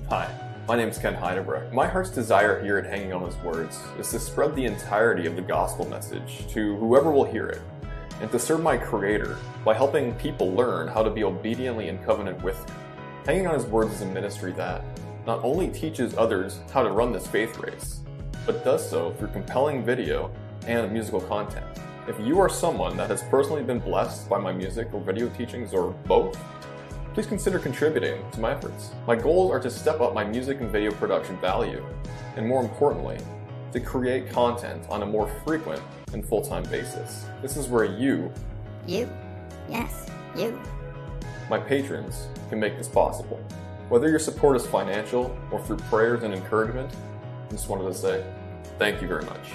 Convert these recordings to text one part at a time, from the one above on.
Hi, my name is Ken Heidebrecht. My heart's desire here at Hanging on His Words is to spread the entirety of the gospel message to whoever will hear it, and to serve my Creator by helping people learn how to be obediently in covenant with Him. Hanging on His Words is a ministry that not only teaches others how to run this faith race, but does so through compelling video and musical content. If you are someone that has personally been blessed by my music or video teachings, or both, please consider contributing to my efforts. My goals are to step up my music and video production value, and more importantly, to create content on a more frequent and full-time basis. This is where you, my patrons, can make this possible. Whether your support is financial or through prayers and encouragement, I just wanted to say thank you very much.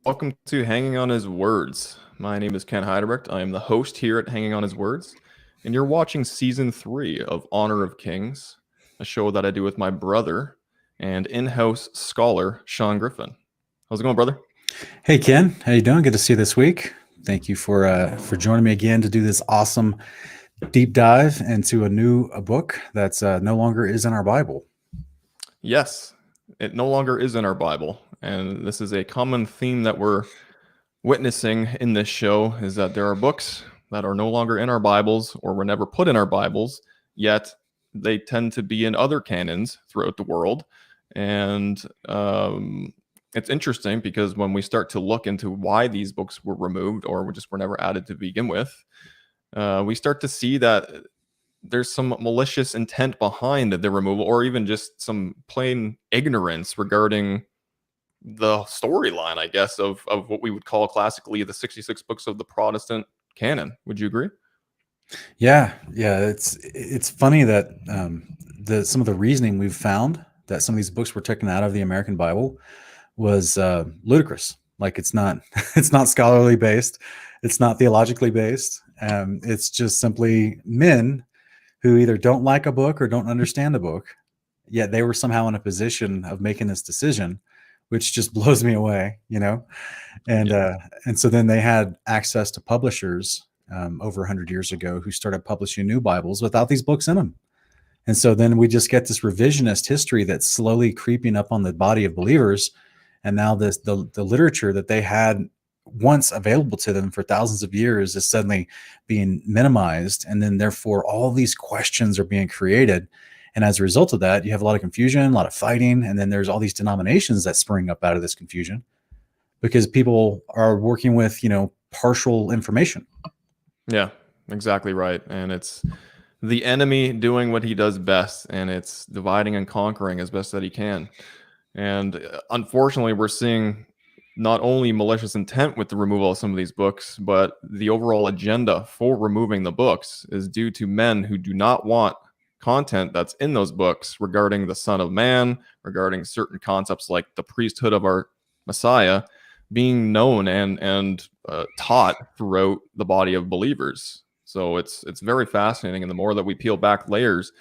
Welcome to Hanging on His Words. My name is Ken Heidebrecht. I am the host here at Hanging on His Words, and you're watching Season 3 of Honor of Kings, a show that I do with my brother and in-house scholar, Sean Griffin. How's it going, brother? Hey, Ken. How you doing? Good to see you this week. Thank you for joining me again to do this awesome deep dive into a book that's no longer is in our Bible. Yes, it no longer is in our Bible. And this is a common theme that we're witnessing in this show, is that there are books that are no longer in our Bibles or were never put in our Bibles, yet they tend to be in other canons throughout the world. And it's interesting because when we start to look into why these books were removed or just were never added to begin with, we start to see that there's some malicious intent behind the removal, or even just some plain ignorance regarding the storyline, I guess, of what we would call classically the 66 books of the Protestant canon. Would you agree? Yeah. It's funny that some of the reasoning we've found that some of these books were taken out of the American Bible was ludicrous. Like it's not scholarly based, it's not theologically based. It's just simply men who either don't like a book or don't understand a book, yet they were somehow in a position of making this decision, which just blows me away, And so then they had access to publishers over 100 years ago who started publishing new Bibles without these books in them. And so then we just get this revisionist history that's slowly creeping up on the body of believers. And now the literature that they had once available to them for thousands of years is suddenly being minimized. And then therefore all these questions are being created. And as a result of that, you have a lot of confusion, a lot of fighting. And then there's all these denominations that spring up out of this confusion because people are working with, partial information. Yeah, exactly right. And it's the enemy doing what he does best, and it's dividing and conquering as best that he can. And unfortunately, we're seeing not only malicious intent with the removal of some of these books, but the overall agenda for removing the books is due to men who do not want content that's in those books regarding the Son of Man, regarding certain concepts like the priesthood of our Messiah being known and taught throughout the body of believers. So it's very fascinating, and the more that we peel back layers,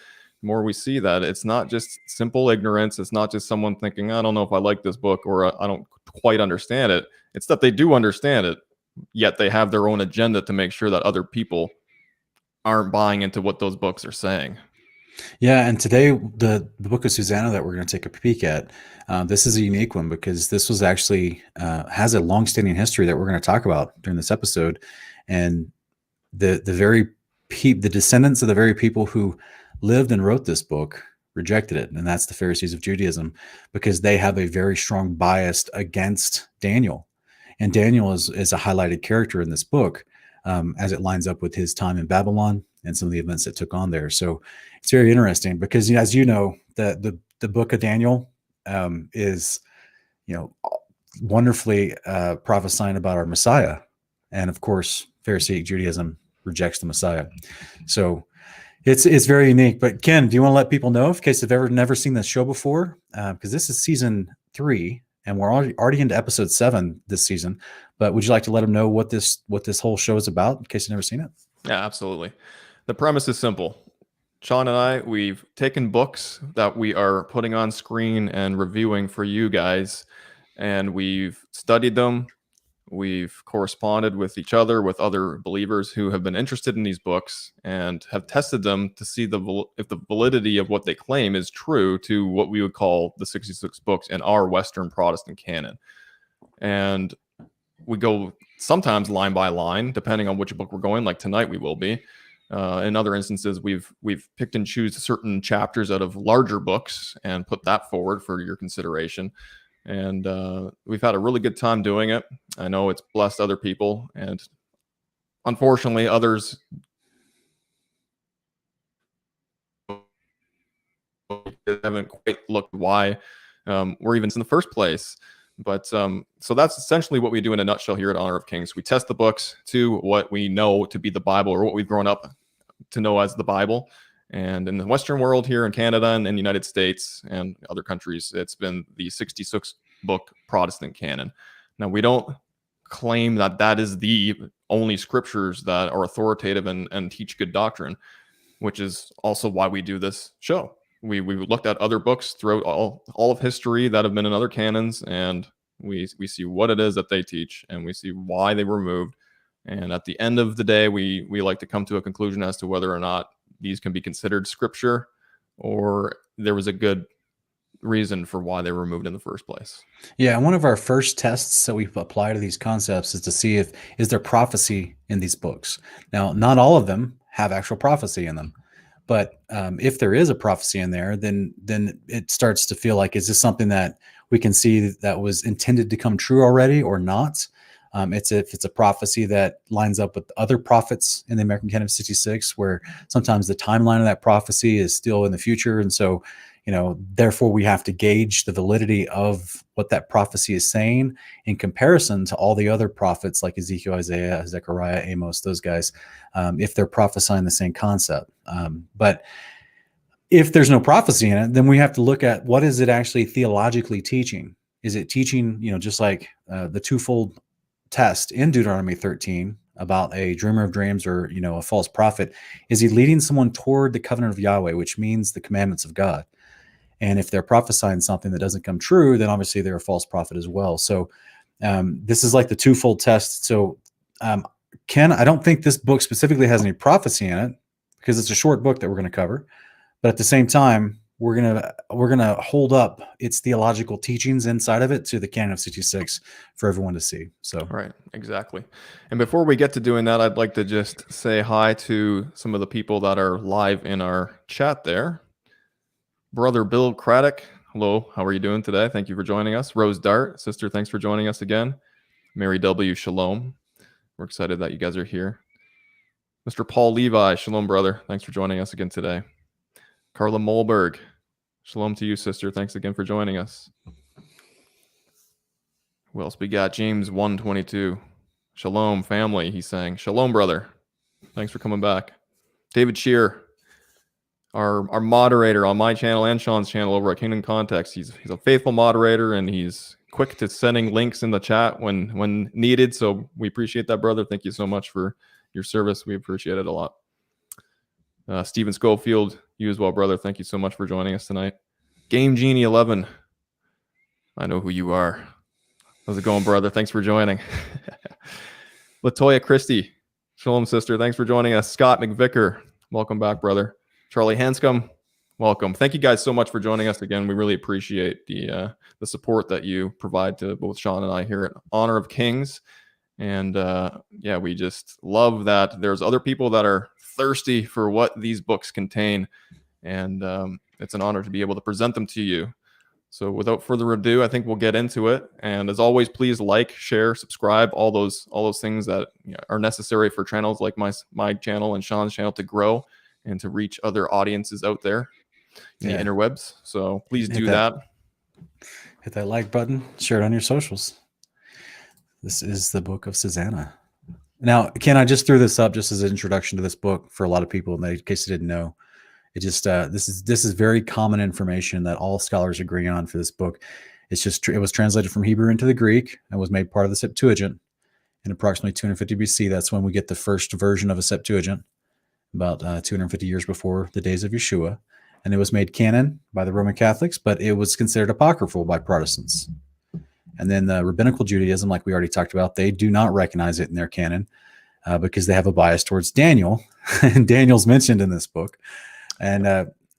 the more we see that it's not just simple ignorance. It's not just someone thinking, I don't know if I like this book, or I don't quite understand it. It's that they do understand it, yet they have their own agenda to make sure that other people aren't buying into what those books are saying. Yeah, and today the book of Susanna that we're going to take a peek at, this is a unique one because this was actually has a long-standing history that we're going to talk about during this episode, and the descendants of the very people who lived and wrote this book rejected it, and that's the Pharisees of Judaism, because they have a very strong bias against Daniel, and Daniel is a highlighted character in this book as it lines up with his time in Babylon and some of the events that took on there. So it's very interesting because, as you know, the the book of Daniel is, wonderfully prophesying about our Messiah. And of course, Pharisaic Judaism rejects the Messiah. So it's very unique. But Ken, do you want to let people know, in case they've never seen this show before? Because this is season 3, and we're already into episode 7 this season. But would you like to let them know what this whole show is about, in case you've never seen it? Yeah, absolutely. The premise is simple. Sean and I, we've taken books that we are putting on screen and reviewing for you guys, and we've studied them. We've corresponded with each other, with other believers who have been interested in these books, and have tested them to see if the validity of what they claim is true to what we would call the 66 books in our Western Protestant canon. And we go sometimes line by line, depending on which book we're going. Like tonight, we will be. In other instances, we've picked and choose certain chapters out of larger books and put that forward for your consideration. And we've had a really good time doing it. I know it's blessed other people, and unfortunately, others haven't quite looked why we're even in the first place. But so that's essentially what we do in a nutshell here at Honor of Kings. We test the books to what we know to be the Bible, or what we've grown up to know as the Bible. And in the Western world, here in Canada and in the United States and other countries, it's been the 66 book Protestant canon. Now, we don't claim that that is the only scriptures that are authoritative and teach good doctrine, which is also why we do this show. We looked at other books throughout all of history that have been in other canons, and we see what it is that they teach, and we see why they were removed. And at the end of the day, we like to come to a conclusion as to whether or not these can be considered scripture, or there was a good reason for why they were removed in the first place. Yeah, one of our first tests that we apply to these concepts is to see is there prophecy in these books. Now, not all of them have actual prophecy in them, but if there is a prophecy in there, then it starts to feel like, is this something that we can see that was intended to come true already or not? If it's a prophecy that lines up with other prophets in the American Canon of 66, where sometimes the timeline of that prophecy is still in the future. And so, therefore we have to gauge the validity of what that prophecy is saying in comparison to all the other prophets like Ezekiel, Isaiah, Zechariah, Amos, those guys, if they're prophesying the same concept. But if there's no prophecy in it, then we have to look at what is it actually theologically teaching? Is it teaching, just like the twofold test in Deuteronomy 13 about a dreamer of dreams or, a false prophet? Is he leading someone toward the covenant of Yahweh, which means the commandments of God? And if they're prophesying something that doesn't come true, then obviously they're a false prophet as well. So this is like the twofold test. So Ken, I don't think this book specifically has any prophecy in it because it's a short book that we're going to cover. But at the same time, we're gonna hold up its theological teachings inside of it to the canon of 66 for everyone to see. So right, exactly. And before we get to doing that, I'd like to just say hi to some of the people that are live in our chat there. Brother Bill Craddock, hello, how are you doing today? Thank you for joining us. Rose Dart, sister, thanks for joining us again. Mary W, shalom. We're excited that you guys are here. Mr. Paul Levi, shalom, brother. Thanks for joining us again today. Carla Molberg, shalom to you, sister. Thanks again for joining us. Who else we got? James 122. Shalom, family, he's saying. Shalom, brother. Thanks for coming back. David Shear, our moderator on my channel and Sean's channel over at Kingdom Context. He's a faithful moderator, and he's quick to sending links in the chat when needed. So we appreciate that, brother. Thank you so much for your service. We appreciate it a lot. Stephen Schofield, you as well, brother. Thank you so much for joining us tonight. Game Genie 11. I know who you are. How's it going, brother? Thanks for joining. Latoya Christie, shalom, sister. Thanks for joining us. Scott McVicker, welcome back, brother. Charlie Hanscom, welcome. Thank you guys so much for joining us again. We really appreciate the support that you provide to both Sean and I here at Honor of Kings. And yeah, we just love that there's other people that are thirsty for what these books contain. And it's an honor to be able to present them to you. So without further ado, I think we'll get into it. And as always, please like, share, subscribe, all those things that are necessary for channels like my channel and Sean's channel to grow and to reach other audiences out there. in the Yeah. interwebs. So please Hit do that, that. hit that like button, share it on your socials. This is the book of Susanna. Now, Ken, I just threw this up just as an introduction to this book for a lot of people, in case you didn't know. It just this is very common information that all scholars agree on for this book. It's just it was translated from Hebrew into the Greek and was made part of the Septuagint in approximately 250 BC. That's when we get the first version of a Septuagint, about 250 years before the days of Yeshua. And it was made canon by the Roman Catholics, but it was considered apocryphal by Protestants. And then the rabbinical Judaism, like we already talked about, they do not recognize it in their canon because they have a bias towards Daniel, and Daniel's mentioned in this book. And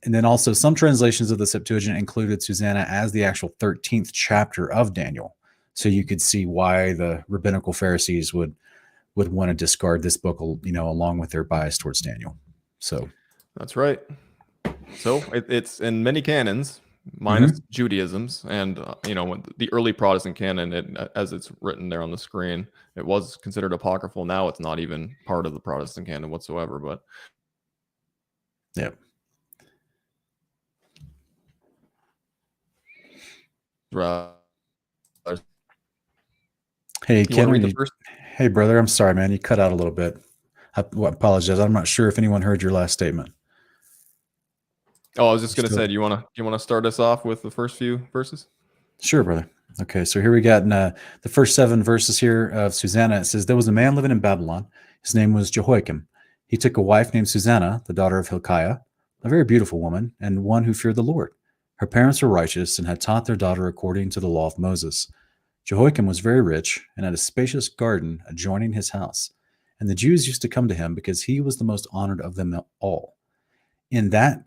then also some translations of the Septuagint included Susanna as the actual 13th chapter of Daniel. So you could see why the rabbinical Pharisees would want to discard this book, along with their bias towards Daniel. So That's right. So it's in many canons, minus Judaism's, and the early Protestant canon, as it's written there on the screen, it was considered apocryphal. Now it's not even part of the Protestant canon whatsoever. But yeah. Hey, Ken, hey, brother, I'm sorry, man. You cut out a little bit. I apologize. I'm not sure if anyone heard your last statement. Oh, I was just going to say, do you want to start us off with the first few verses? Sure, brother. Okay, so here we got in the first 7 verses here of Susanna. It says, there was a man living in Babylon. His name was Jehoiakim. He took a wife named Susanna, the daughter of Hilkiah, a very beautiful woman, and one who feared the Lord. Her parents were righteous and had taught their daughter according to the law of Moses. Jehoiakim was very rich and had a spacious garden adjoining his house, and the Jews used to come to him because he was the most honored of them all. In that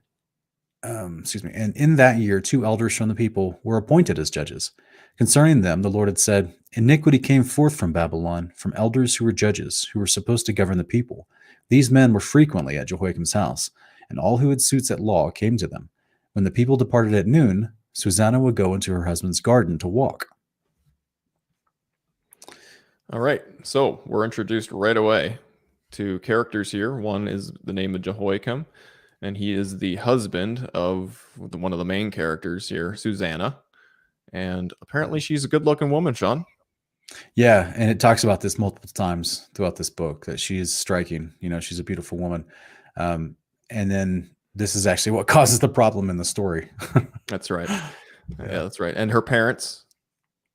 year, 2 elders from the people were appointed as judges. Concerning them, the Lord had said, iniquity came forth from Babylon, from elders who were judges, who were supposed to govern the people. These men were frequently at Jehoiakim's house, and all who had suits at law came to them. When the people departed at noon, Susanna would go into her husband's garden to walk. All right, so we're introduced right away to characters here. One is the name of Jehoiakim, and he is the husband of one of the main characters here, Susanna. And apparently she's a good-looking woman, Sean. Yeah, and it talks about this multiple times throughout this book, that she is striking. She's a beautiful woman. And then this is actually what causes the problem in the story. That's right. Yeah, that's right. And her parents,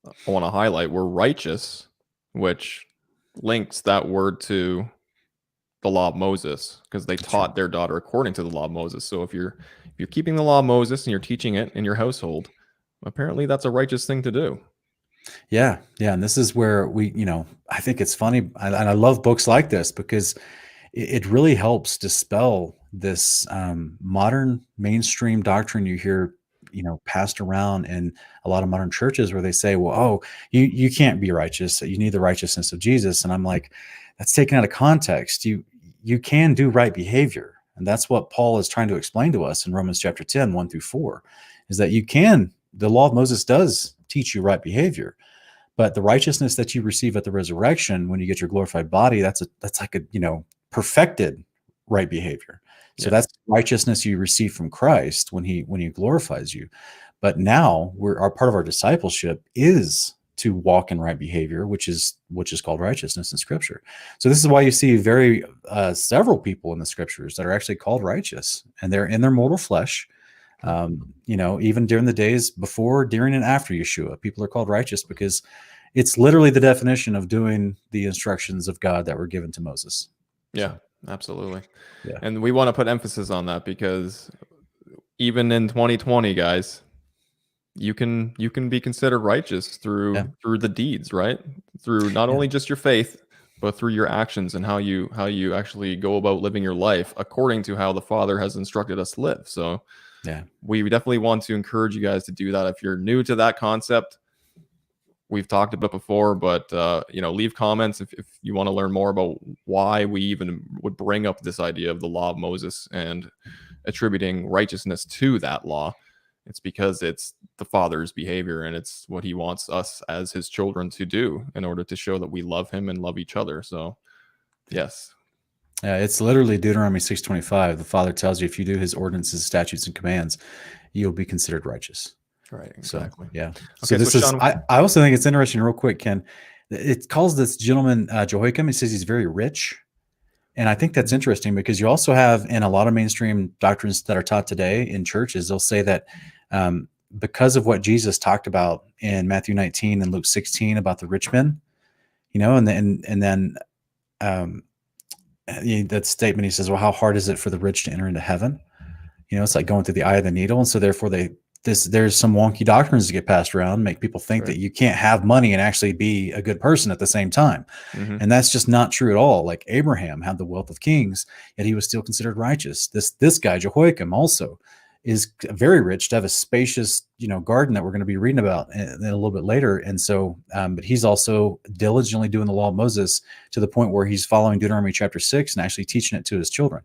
I want to highlight, were righteous, which links that word to the law of Moses, because they taught their daughter according to the law of Moses. So if you're keeping the law of Moses and you're teaching it in your household, apparently that's a righteous thing to do. Yeah. And this is where I think it's funny. And I love books like this because it really helps dispel this modern mainstream doctrine you hear, passed around in a lot of modern churches, where they say, well, you can't be righteous. You need the righteousness of Jesus. And I'm like, that's taken out of context. You can do right behavior. And that's what Paul is trying to explain to us in Romans chapter 10, 1-4, is that the law of Moses does teach you right behavior, but the righteousness that you receive at the resurrection, when you get your glorified body, that's like a, perfected right behavior. So that's righteousness you receive from Christ when he glorifies you. But now our part of our discipleship is to walk in right behavior, which is called righteousness in Scripture. So this is why you see several people in the Scriptures that are actually called righteous, and they're in their mortal flesh. Even during the days before, during, and after Yeshua, people are called righteous because it's literally the definition of doing the instructions of God that were given to Moses. Yeah, absolutely. Yeah. And we want to put emphasis on that because even in 2020, guys, you can be considered righteous through the deeds, right? Through not only just your faith, but through your actions and how you actually go about living your life according to how the Father has instructed us to live. So we definitely want to encourage you guys to do that. If you're new to that concept, we've talked about it before, but leave comments if you want to learn more about why we even would bring up this idea of the law of Moses and attributing righteousness to that law. It's because it's the Father's behavior, and it's what he wants us as his children to do in order to show that we love him and love each other. So, yes. Yeah, it's literally Deuteronomy 6:25. The Father tells you if you do his ordinances, statutes, and commands, you'll be considered righteous. Right, So exactly. yeah. So Okay, so this is Sean, I also think it's interesting, real quick, Ken. It calls this gentleman Jehoiakim. It says he's very rich. And I think that's interesting because you also have in a lot of mainstream doctrines that are taught today in churches, they'll say that because of what Jesus talked about in Matthew 19 and Luke 16 about the rich men, and then um, that statement, he says, well, how hard is it for the rich to enter into heaven? It's like going through the eye of the needle. And so therefore there's some wonky doctrines to get passed around, make people think right. that you can't have money and actually be a good person at the same time. Hmm. And that's just not true at all. Like Abraham had the wealth of kings, yet he was still considered righteous. This guy, Jehoiakim, also is very rich to have a spacious, garden that we're going to be reading about in a little bit later. And so, but he's also diligently doing the law of Moses to the point where he's following Deuteronomy chapter 6 and actually teaching it to his children.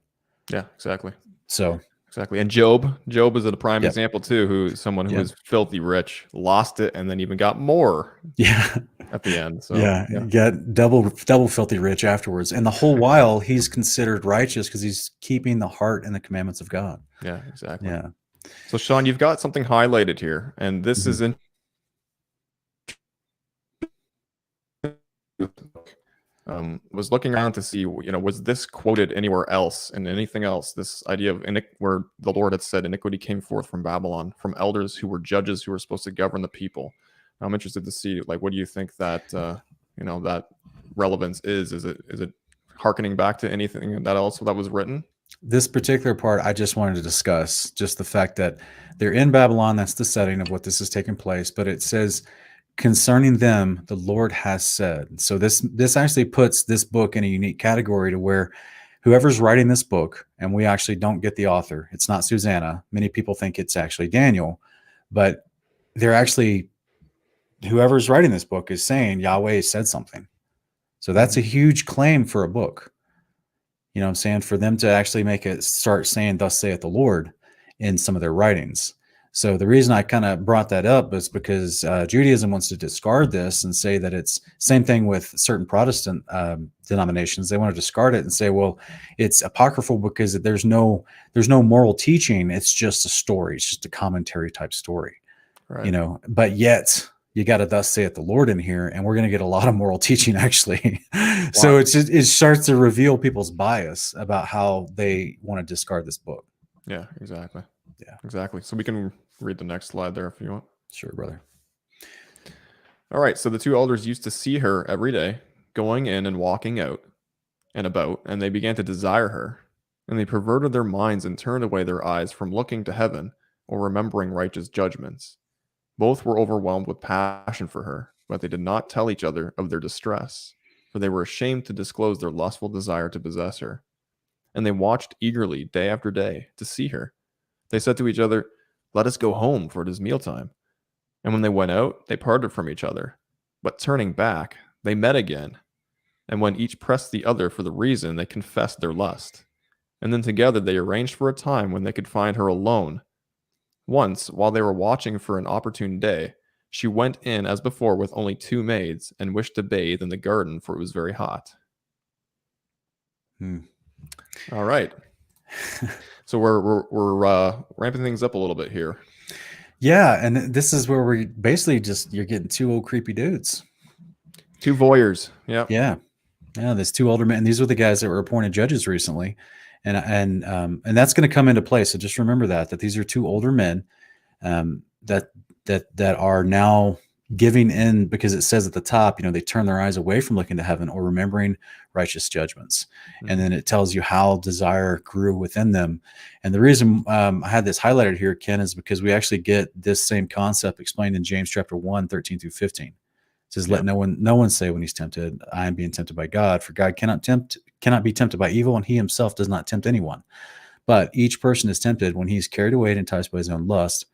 Yeah, exactly. So, Exactly. And Job is a prime yep. example too, someone who Yep. was filthy rich, lost it, and then even got more Yeah. at the end. So Yeah, yeah, you got double filthy rich afterwards, and the whole while he's considered righteous because he's keeping the heart and the commandments of God. yeah, exactly. Yeah. So Sean, you've got something highlighted here, and this Mhm. is in was looking around to see, was this quoted anywhere else and anything else? This idea of where the Lord had said iniquity came forth from Babylon, from elders who were judges who were supposed to govern the people. I'm interested to see, like, what do you think that that relevance is? Is it harkening back to anything that was written? This particular part, I just wanted to discuss just the fact that they're in Babylon. That's the setting of what this is taking place. But it says, concerning them, the Lord has said. So this actually puts this book in a unique category to where whoever's writing this book, and we actually don't get the author. It's not Susanna. Many people think it's actually Daniel, but they're actually whoever's writing this book is saying Yahweh said something. So that's a huge claim for a book. You know what I'm saying? For them to actually make it start saying, thus saith the Lord in some of their writings. So the reason I kind of brought that up is because Judaism wants to discard this and say that it's same thing with certain Protestant denominations. They want to discard it and say, well, it's apocryphal because there's no moral teaching. It's just a story. It's just a commentary type story, Right. But yet you got to thus saith the Lord in here, and we're going to get a lot of moral teaching actually. So it starts to reveal people's bias about how they want to discard this book. Yeah, exactly. Yeah. Exactly. So we can read the next slide there if you want. Sure, brother. All right. So the two elders used to see her every day, going in and walking out and about, and they began to desire her. And they perverted their minds and turned away their eyes from looking to heaven or remembering righteous judgments. Both were overwhelmed with passion for her, but they did not tell each other of their distress, for they were ashamed to disclose their lustful desire to possess her. And they watched eagerly day after day to see her. They said to each other, "Let us go home, for it is mealtime." And when they went out, they parted from each other. But turning back, they met again. And when each pressed the other for the reason, they confessed their lust. And then together they arranged for a time when they could find her alone. Once, while they were watching for an opportune day, she went in as before with only two maids and wished to bathe in the garden, for it was very hot. All right. So we're ramping things up a little bit here. Yeah, and this is where we basically you're getting two old creepy dudes. Two voyeurs. Yep. Yeah. There's two older men. And these were the guys that were appointed judges recently, and that's going to come into play. So just remember that these are two older men that are now giving in, because it says at the top, they turn their eyes away from looking to heaven or remembering righteous judgments. Mm-hmm. And then it tells you how desire grew within them. And the reason I had this highlighted here, Ken, is because we actually get this same concept explained in James chapter 1, 13 through 15. It says, "Let no one say when he's tempted, I am being tempted by God, for God cannot be tempted by evil, and he himself does not tempt anyone. But each person is tempted when he is carried away and enticed by his own lust.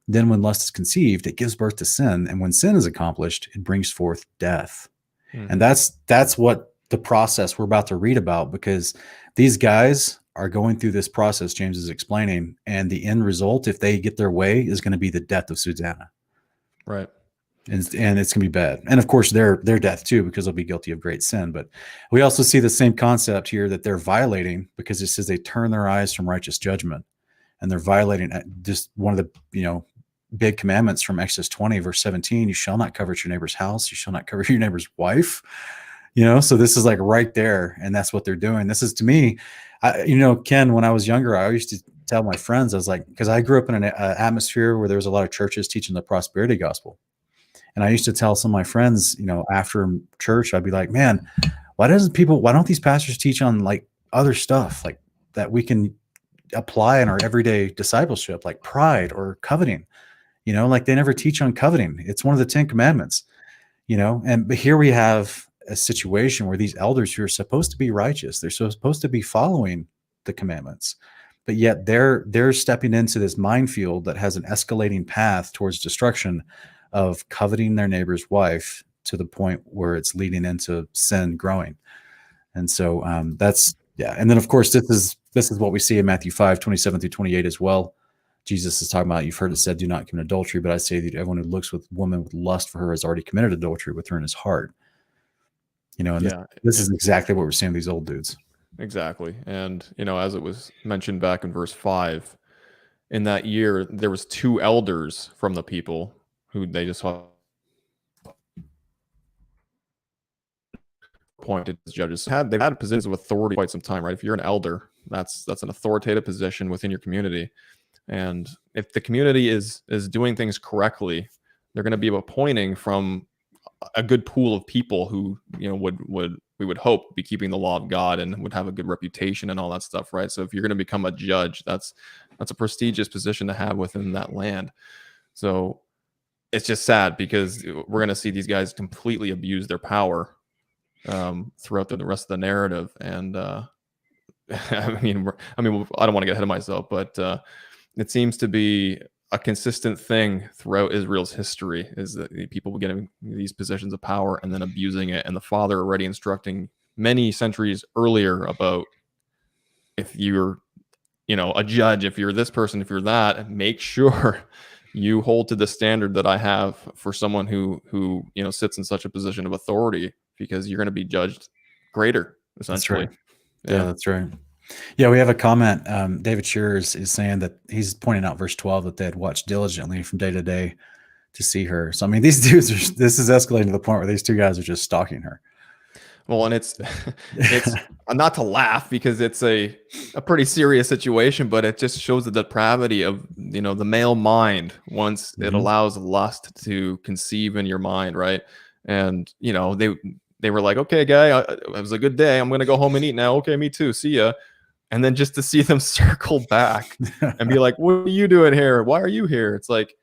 Then when lust is conceived, it gives birth to sin. And when sin is accomplished, it brings forth death." Mm-hmm. And that's what the process we're about to read about, because these guys are going through this process James is explaining. And the end result, if they get their way, is going to be the death of Susanna. Right. and it's gonna be bad. And of course, their death too, because they'll be guilty of great sin. But we also see the same concept here that they're violating, because it says they turn their eyes from righteous judgment, and they're violating just one of the big commandments from Exodus 20 verse 17. You shall not covet your neighbor's house. You shall not covet your neighbor's wife. So this is like right there, and that's what they're doing. This is, to me, Ken, when I was younger, I used to tell my friends, I was like, because I grew up in an atmosphere where there was a lot of churches teaching the prosperity gospel. And I used to tell some of my friends, after church, I'd be like, man, why don't these pastors teach on like other stuff like that we can apply in our everyday discipleship, like pride or coveting? Like they never teach on coveting. It's one of the 10 commandments, but here we have a situation where these elders who are supposed to be righteous, they're supposed to be following the commandments, but yet they're stepping into this minefield that has an escalating path towards destruction of coveting their neighbor's wife, to the point where it's leading into sin growing. And so that's, yeah. And then of course, this is what we see in Matthew 5:27-28 as well. Jesus is talking about, you've heard it said, do not commit adultery, but I say that everyone who looks with woman with lust for her has already committed adultery with her in his heart. And this is exactly what we're seeing with these old dudes. Exactly. And, as it was mentioned back in verse 5, in that year, there was 2 elders from the people who they just appointed as judges. They've had positions of authority quite some time, right? If you're an elder, that's an authoritative position within your community. And if the community is doing things correctly, they're going to be appointing from a good pool of people who, we would hope be keeping the law of God and would have a good reputation and all that stuff, right? So if you're going to become a judge, that's a prestigious position to have within that land. So it's just sad, because we're going to see these guys completely abuse their power throughout the rest of the narrative. And I don't want to get ahead of myself, but it seems to be a consistent thing throughout Israel's history, is that people getting these positions of power and then abusing it. And the Father already instructing many centuries earlier about, if you're, a judge, if you're this person, if you're that, make sure you hold to the standard that I have for someone who sits in such a position of authority, because you're going to be judged greater, essentially. That's right. Yeah, that's right. Yeah, we have a comment. David Shearers is saying that he's pointing out verse 12, that they had watched diligently from day to day to see her. So, I mean, these dudes this is escalating to the point where these 2 guys are just stalking her. Well, and it's not to laugh, because it's a pretty serious situation, but it just shows the depravity of, the male mind once it allows lust to conceive in your mind, right? And, they were like, okay, guy, it was a good day. I'm going to go home and eat now. Okay, me too. See ya. And then just to see them circle back and be like, what are you doing here? Why are you here? It's like,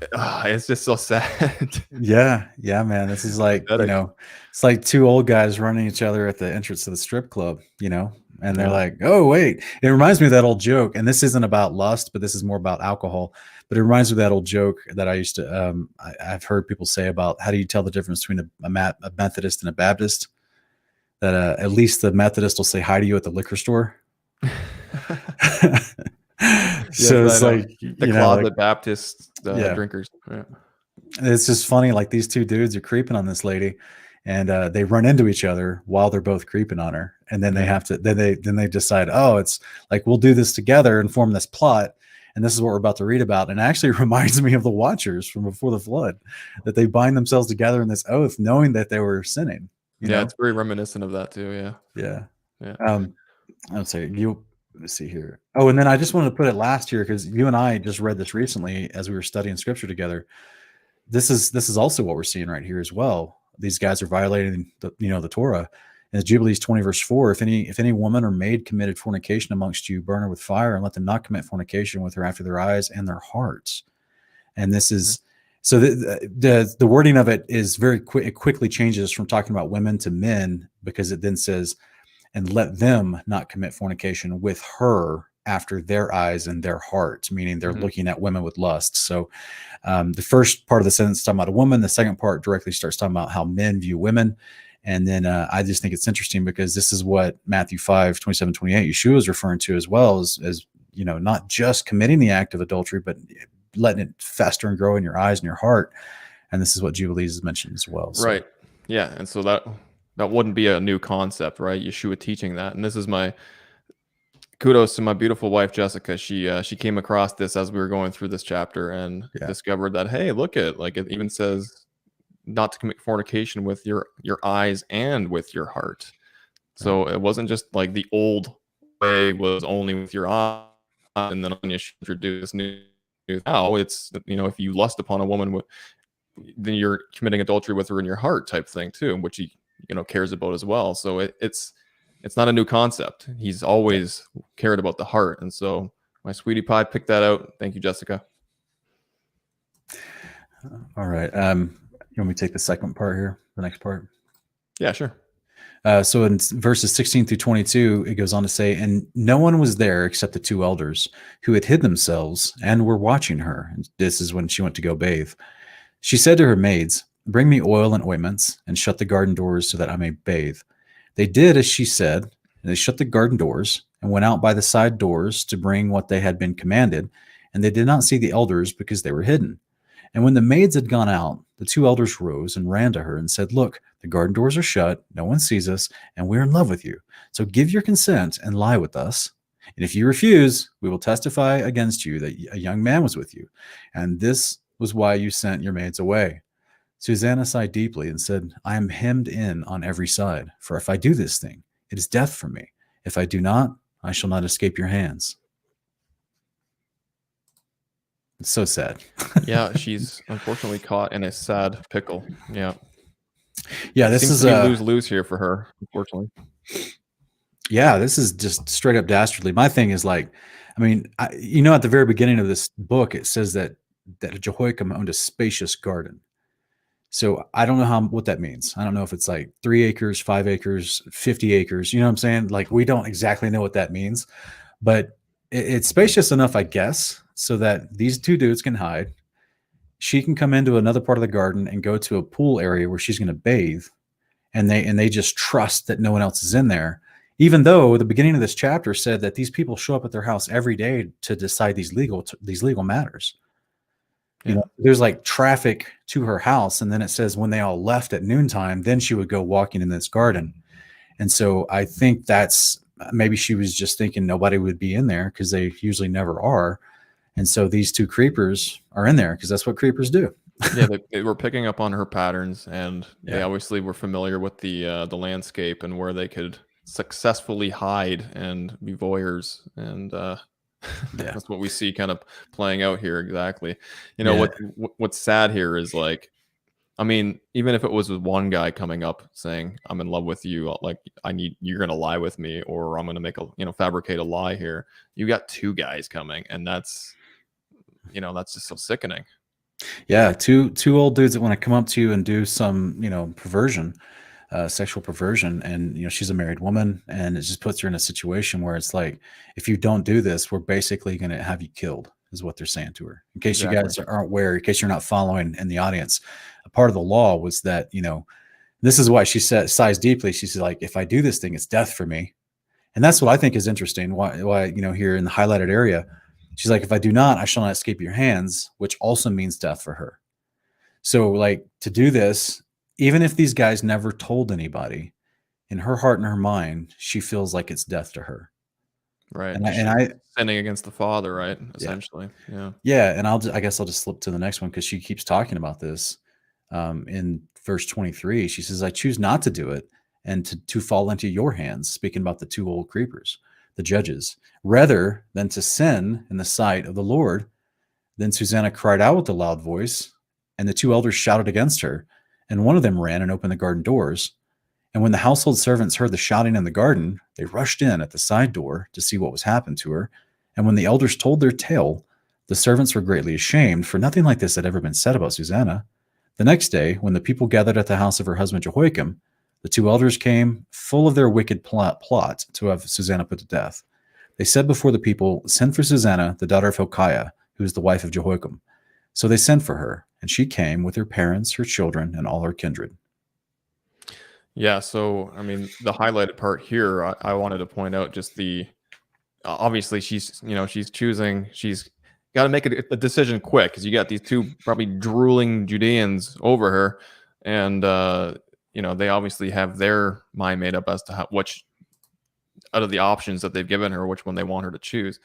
it's just so sad. Yeah, man. This is like, it's like 2 old guys running each other at the entrance to the strip club, and they're like, oh, wait. It reminds me of that old joke. And this isn't about lust, but this is more about alcohol. But it reminds me of that old joke that I used to, I've heard people say about, how do you tell the difference between a Methodist and a Baptist? That at least the Methodist will say hi to you at the liquor store. So it's like the closet Baptist drinkers. Yeah. It's just funny. Like, these 2 dudes are creeping on this lady, and they run into each other while they're both creeping on her. And then they have to, then they decide, oh, it's like, we'll do this together and form this plot. And this is what we're about to read about. And it actually reminds me of the Watchers from before the flood, that they bind themselves together in this oath, knowing that they were sinning. It's very reminiscent of that too. Yeah. Let's see here. Oh, and then I just wanted to put it last year, because you and I just read this recently as we were studying scripture together. This is also what we're seeing right here as well. These guys are violating the Torah. In Jubilees 20 verse 4, if any woman or maid committed fornication amongst you, burn her with fire, and let them not commit fornication with her after their eyes and their hearts. And this is so the wording of it is very quick. It quickly changes from talking about women to men, because it then says, and let them not commit fornication with her after their eyes and their hearts, meaning they're looking at women with lust. So the first part of the sentence is talking about a woman. The second part directly starts talking about how men view women. And then I just think it's interesting, because this is what Matthew 5:27-28 Yeshua is referring to as well, as not just committing the act of adultery, but letting it fester and grow in your eyes and your heart. And this is what Jubilees is mentioned as well. So Right. Yeah, and so that wouldn't be a new concept, right? Yeshua teaching that, and this is my kudos to my beautiful wife Jessica. She came across this as we were going through this chapter and yeah, discovered that, hey, look at, like, it even says not to commit fornication with your eyes and with your heart. right, So it wasn't just like the old way was only with your eyes, and then you should introduce this new. Now it's, if you lust upon a woman with, then you're committing adultery with her in your heart type thing too, which he cares about as well. So it's not a new concept. He's yeah. always cared about the heart, and so my sweetie pie picked that out. Thank you, Jessica. All right. You want me to take the second part here, the next part? Yeah, sure. So in verses 16 through 22, it goes on to say, and no one was there except the two elders who had hid themselves and were watching her. And this is when she went to go bathe. She said to her maids, bring me oil and ointments and shut the garden doors so that I may bathe. They did as she said, and they shut the garden doors and went out by the side doors to bring what they had been commanded. And they did not see the elders because they were hidden. And when the maids had gone out, the two elders rose and ran to her and said, look, the garden doors are shut, no one sees us, and we're in love with you. So give your consent and lie with us. And if you refuse, we will testify against you that a young man was with you. And this was why you sent your maids away. Susanna sighed deeply and said, I am hemmed in on every side, for if I do this thing, it is death for me. If I do not, I shall not escape your hands. It's so sad. Yeah, she's unfortunately caught in a sad pickle. Yeah. Yeah, It this seems is to be lose-lose here for her, unfortunately. yeah, this is just straight up dastardly. My thing is like, I mean, at the very beginning of this book, it says that Jehoiakim owned a spacious garden. So I don't know what that means. I don't know if it's like 3 acres, 5 acres, 50 acres. You know what I'm saying? Like we don't exactly know what that means, but it's spacious enough, I guess, so that these two dudes can hide. She can come into another part of the garden and go to a pool area where she's going to bathe, and they just trust that no one else is in there. Even though the beginning of this chapter said that these people show up at their house every day to decide these legal matters. Yeah. There's like traffic to her house, and then it says when they all left at noontime, then she would go walking in this garden. And so I think that's maybe she was just thinking nobody would be in there because they usually never are. And so these two creepers are in there because that's what creepers do. Yeah, they were picking up on her patterns, and they Yeah. obviously were familiar with the landscape and where they could successfully hide and be voyeurs, and Yeah. that's what we see kind of playing out here exactly. Yeah. What's sad here is, like, I mean, even if it was with one guy coming up saying, "I'm in love with you," like, you're gonna lie with me, or I'm gonna fabricate a lie here. You got two guys coming, and that's just so sickening. Yeah. Two old dudes that want to come up to you and do some, perversion, sexual perversion. And, she's a married woman, and it just puts her in a situation where it's like, if you don't do this, we're basically going to have you killed, is what they're saying to her. In case you Exactly. guys aren't aware, in case you're not following in the audience, a part of the law was that, this is why she sighs deeply. She's like, if I do this thing, it's death for me. And that's what I think is interesting. Why, here in the highlighted area, she's like, if I do not, I shall not escape your hands, which also means death for her. So, like, to do this, even if these guys never told anybody, in her heart and her mind, she feels like it's death to her. Right. And I, 'Cause and she's I, sinning against the Father, right? yeah, Essentially. Yeah. yeah. And I guess I'll just slip to the next one because she keeps talking about this. In verse 23, she says, I choose not to do it and to fall into your hands, speaking about the two old creepers, the judges, rather than to sin in the sight of the Lord. Then Susanna cried out with a loud voice, and the two elders shouted against her. And one of them ran and opened the garden doors. And when the household servants heard the shouting in the garden, they rushed in at the side door to see what was happened to her. And when the elders told their tale, the servants were greatly ashamed, for nothing like this had ever been said about Susanna. The next day, when the people gathered at the house of her husband Jehoiakim, the two elders came, full of their wicked plot to have Susanna put to death. They said before the people, send for Susanna, the daughter of Hilkiah, who is the wife of Jehoiakim. So they sent for her, and she came with her parents, her children, and all her kindred. Yeah. So, I mean, the highlighted part here, I wanted to point out just obviously she's choosing, she's got to make a decision quick because you got these two probably drooling Judeans over her, and they obviously have their mind made up as to which out of the options that they've given her, which one they want her to choose.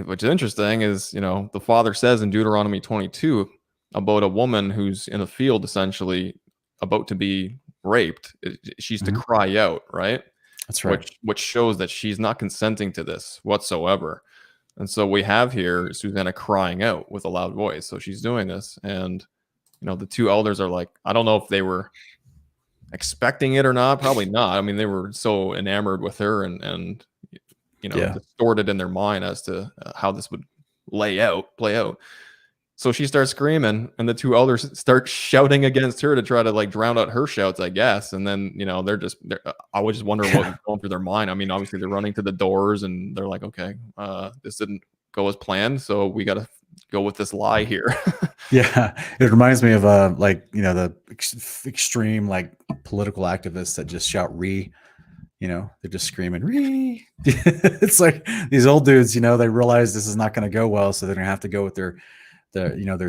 Which is interesting is, the Father says in Deuteronomy 22 about a woman who's in a field essentially about to be raped. She's to cry out, right? That's right. Which shows that she's not consenting to this whatsoever. And so we have here Susanna crying out with a loud voice. So she's doing this, and the two elders are like, I don't know if they were expecting it or not. Probably not. I mean, they were so enamored with her and distorted in their mind as to how this would play out. So she starts screaming, and the two elders start shouting against her to try to like drown out her shouts, I guess. And then I was just wondering what was going through their mind. I mean, obviously they're running to the doors, and they're like, okay, this didn't go as planned, so we got to go with this lie here. Yeah, it reminds me of the extreme like political activists that just shout "re." They're just screaming "re." It's like these old dudes. They realize this is not going to go well, so they're going to have to go with their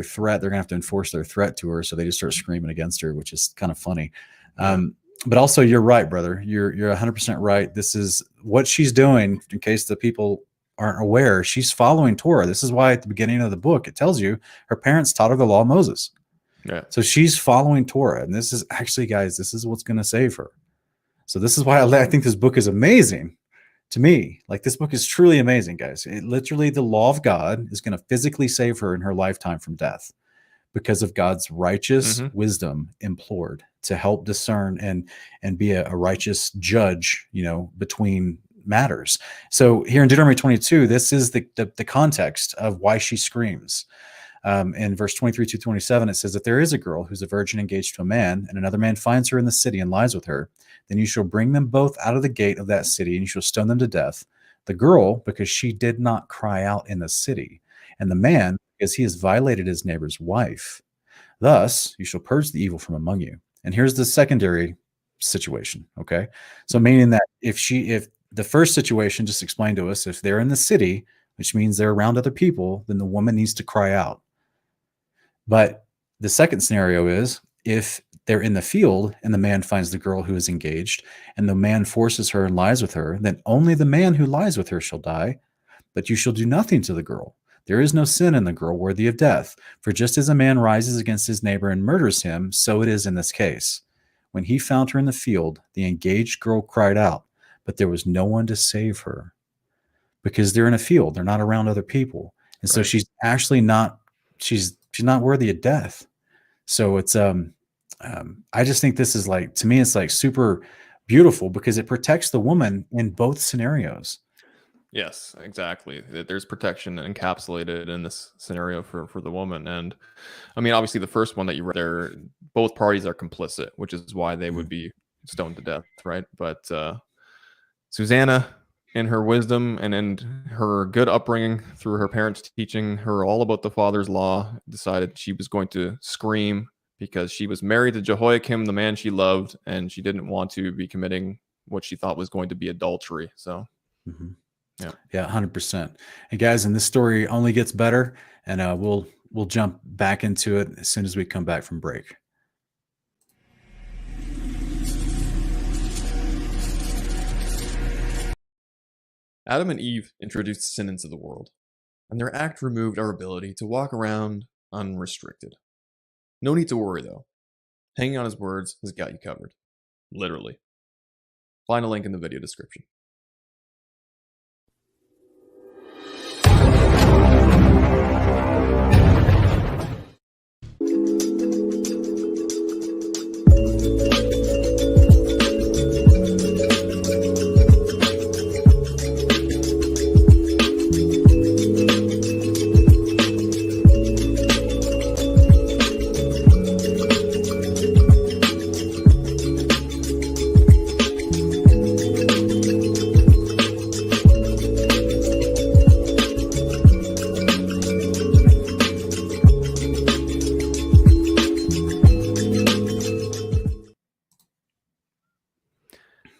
threat. They're going to have to enforce their threat to her, so they just start screaming against her, which is kind of funny. But also, you're right, brother. You're 100% right. This is what she's doing. In case the people aren't aware, she's following Torah. This is why at the beginning of the book it tells you her parents taught her the law of Moses. Yeah. So she's following Torah, and this is actually, guys, this is what's going to save her. So this is why I think this book is amazing to me. Like, this book is truly amazing, guys. Literally, the law of God is going to physically save her in her lifetime from death because of God's righteous wisdom implored to help discern and be a righteous judge, between matters. So here in Deuteronomy 22, this is the context of why she screams. In verse 23 to 27, it says, if there is a girl who's a virgin engaged to a man, and another man finds her in the city and lies with her, then you shall bring them both out of the gate of that city, and you shall stone them to death. The girl, because she did not cry out in the city, and the man, because he has violated his neighbor's wife. Thus, you shall purge the evil from among you. And here's the secondary situation, okay? So meaning that if the first situation just explained to us, if they're in the city, which means they're around other people, then the woman needs to cry out. But the second scenario is if they're in the field and the man finds the girl who is engaged and the man forces her and lies with her, then only the man who lies with her shall die, but you shall do nothing to the girl. There is no sin in the girl worthy of death. For just as a man rises against his neighbor and murders him, so it is in this case. When he found her in the field, the engaged girl cried out, but there was no one to save her because they're in a field. They're not around other people. And so she's actually not, she's not worthy of death. So it's, I just think this is like, to me, it's like super beautiful because it protects the woman in both scenarios. Yes, exactly. There's protection encapsulated in this scenario for the woman. And I mean, obviously the first one that you read there, both parties are complicit, which is why they would be stoned to death, right? But Susanna, in her wisdom and in her good upbringing through her parents teaching her all about the Father's law, decided she was going to scream because she was married to Jehoiakim, the man she loved, and she didn't want to be committing what she thought was going to be adultery. So, yeah, 100%. And guys, and this story only gets better, and we'll jump back into it as soon as we come back from break. Adam and Eve introduced sin into the world, and their act removed our ability to walk around unrestricted. No need to worry, though. Hanging on his words has got you covered. Literally. Find a link in the video description.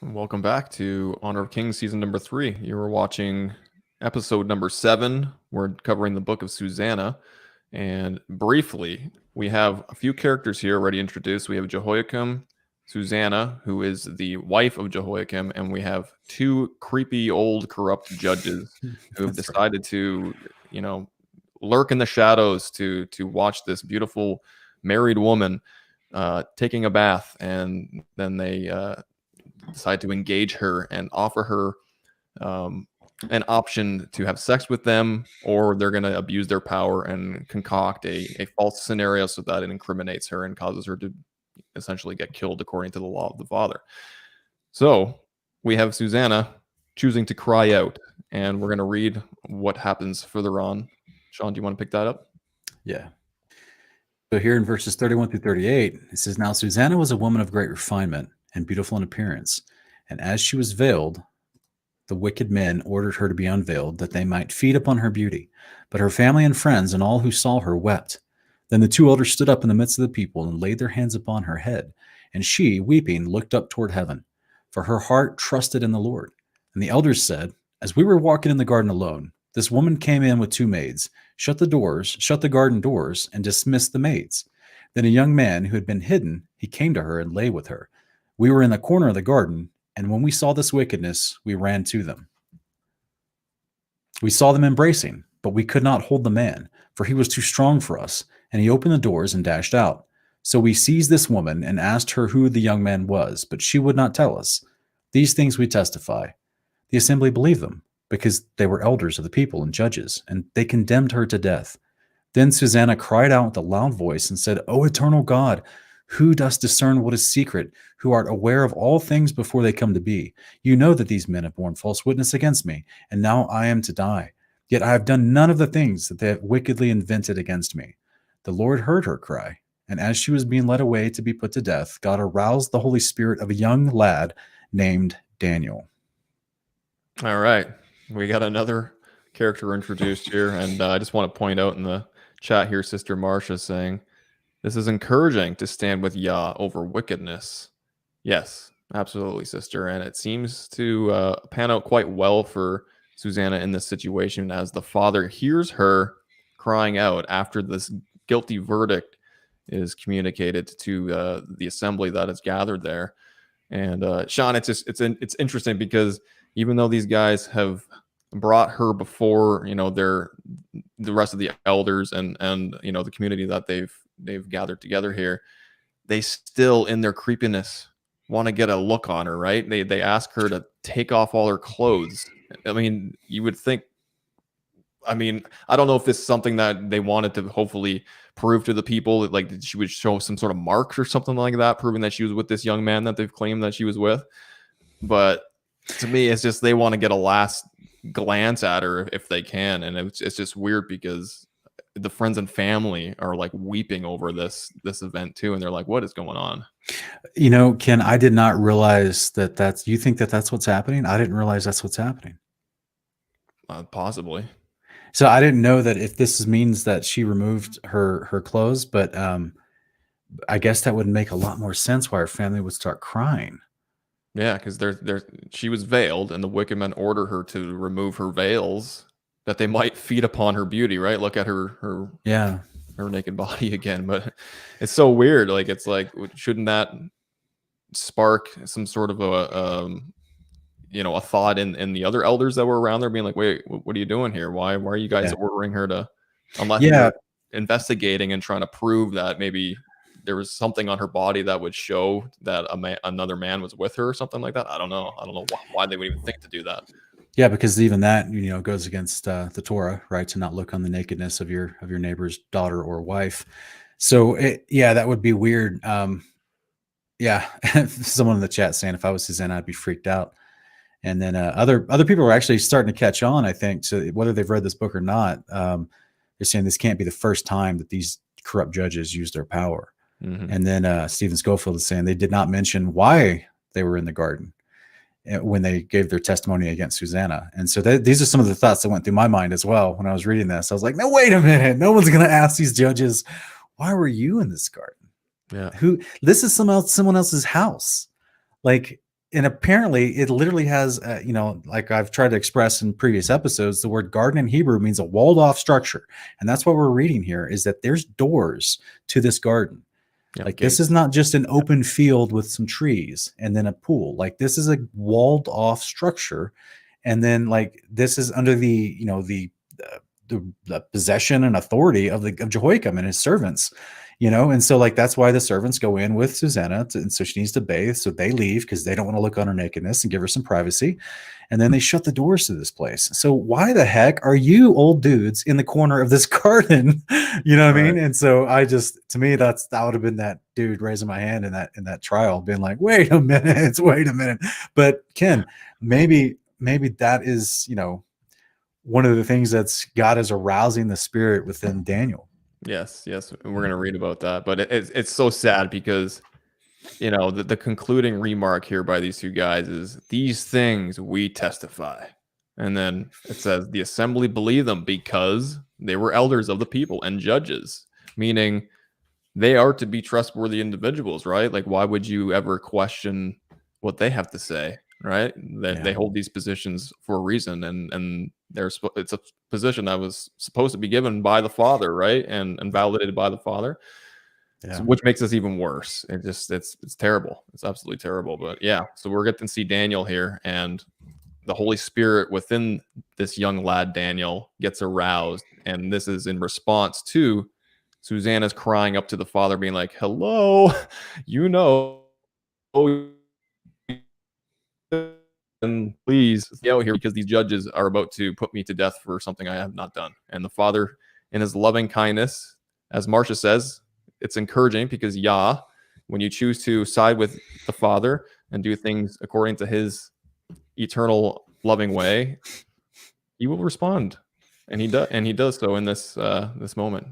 Welcome back to Honor of Kings season number 3. You were watching episode number 7, We're covering the book of Susanna. And briefly, we have a few characters here already introduced. We have Jehoiakim, Susanna, who is the wife of Jehoiakim, and we have two creepy old corrupt judges who have That's right. decided to, lurk in the shadows to watch this beautiful married woman taking a bath, and then they decide to engage her and offer her an option to have sex with them, or they're going to abuse their power and concoct a false scenario so that it incriminates her and causes her to essentially get killed according to the law of the father. So we have Susanna choosing to cry out, and we're going to read what happens further on. Sean, do you want to pick that up? Yeah. So here in verses 31 through 38, it says, Now Susanna was a woman of great refinement and beautiful in appearance. And as she was veiled, the wicked men ordered her to be unveiled, that they might feed upon her beauty. But her family and friends and all who saw her wept. Then the two elders stood up in the midst of the people and laid their hands upon her head. And she, weeping, looked up toward heaven, for her heart trusted in the Lord. And the elders said, As we were walking in the garden alone, this woman came in with two maids, shut the garden doors, and dismissed the maids. Then a young man who had been hidden, he came to her and lay with her. We were in the corner of the garden, and when we saw this wickedness, we ran to them. We saw them embracing, but we could not hold the man, for he was too strong for us, and he opened the doors and dashed out. So we seized this woman and asked her who the young man was, but she would not tell us. These things we testify. The assembly believed them, because they were elders of the people and judges, and they condemned her to death. Then Susanna cried out with a loud voice and said, O eternal God, who dost discern what is secret, who art aware of all things before they come to be? You know that these men have borne false witness against me, and now I am to die. Yet I have done none of the things that they have wickedly invented against me. The Lord heard her cry, and as she was being led away to be put to death, God aroused the Holy Spirit of a young lad named Daniel. All right. We got another character introduced here, and I just want to point out in the chat here, Sister Marcia saying, this is encouraging to stand with Yah over wickedness. Yes, absolutely, sister. And it seems to pan out quite well for Susanna in this situation, as the father hears her crying out after this guilty verdict is communicated to the assembly that is gathered there. And Sean, it's interesting because even though these guys have brought her before, the rest of the elders and the community that they've gathered together here, they still, in their creepiness, want to get a look on her, right? They ask her to take off all her clothes. I mean, you would think, I don't know if this is something that they wanted to hopefully prove to the people, that, like, she would show some sort of marks or something like that, proving that she was with this young man that they've claimed that she was with. But to me, it's just they want to get a last glance at her if they can, and it's just weird because the friends and family are like weeping over this event too, and they're like, what is going on? Ken, I did not realize that you think that that's what's happening. I didn't realize that's what's happening. Possibly. So I didn't know that if this means that she removed her clothes, but I guess that would make a lot more sense why her family would start crying. Yeah, because she was veiled, and the wicked men order her to remove her veils, that they might feed upon her beauty, right? Look at her naked body again. But it's so weird. Like, it's like, shouldn't that spark some sort of a thought in the other elders that were around there, being like, wait, what are you doing here? Why are you guys ordering her to, unless you're investigating and trying to prove that maybe there was something on her body that would show that another man was with her or something like that? I don't know why they would even think to do that. Yeah, because even that, goes against the Torah, right? To not look on the nakedness of your neighbor's daughter or wife. So that would be weird. Someone in the chat saying, if I was Susanna, I'd be freaked out. And then other people are actually starting to catch on, I think. So whether they've read this book or not, they're saying this can't be the first time that these corrupt judges use their power. Mm-hmm. And then Stephen Schofield is saying they did not mention why they were in the garden when they gave their testimony against Susanna. And so these are some of the thoughts that went through my mind as well when I was reading this. I was like, no, wait a minute. No one's going to ask these judges, why were you in this garden? Yeah. This is someone else's house. Like, and apparently it literally has, like I've tried to express in previous episodes, the word garden in Hebrew means a walled off structure. And that's what we're reading here, is that there's doors to this garden. Yeah, Like, this is gates. not just an open field with some trees and then a pool. Like, this is a walled off structure. And then, like, this is under the, the possession and authority of Jehoiakim and his servants, and so, like, that's why the servants go in with Susanna, and so she needs to bathe, so they leave because they don't want to look on her nakedness and give her some privacy, and then they shut the doors to this place. So why the heck are you old dudes in the corner of this garden? You know what I Right. mean? And so, to me, that would have been that dude raising my hand in that trial, being like, wait a minute. But Ken, maybe that is, one of the things that's God is arousing the spirit within Daniel. Yes, yes, we're gonna read about that, but it's so sad because the concluding remark here by these two guys is these things we testify, and then it says the assembly believed them because they were elders of the people and judges, meaning they are to be trustworthy individuals, right? Like, why would you ever question what they have to say, right? That Yeah. they hold these positions for a reason, and it's a position that was supposed to be given by the Father, right, and validated by the Father. So, Yeah. which makes this even worse. It's terrible. It's absolutely terrible. But yeah, so we're getting to see Daniel here, and the Holy Spirit within this young lad Daniel gets aroused, and this is in response to Susanna's crying up to the Father, being like, "Hello, you know, and please stay out here because these judges are about to put me to death for something I have not done." And the Father, in his loving kindness, as Marcia says, it's encouraging because when you choose to side with the Father and do things according to his eternal loving way, he will respond. And he does so in this moment.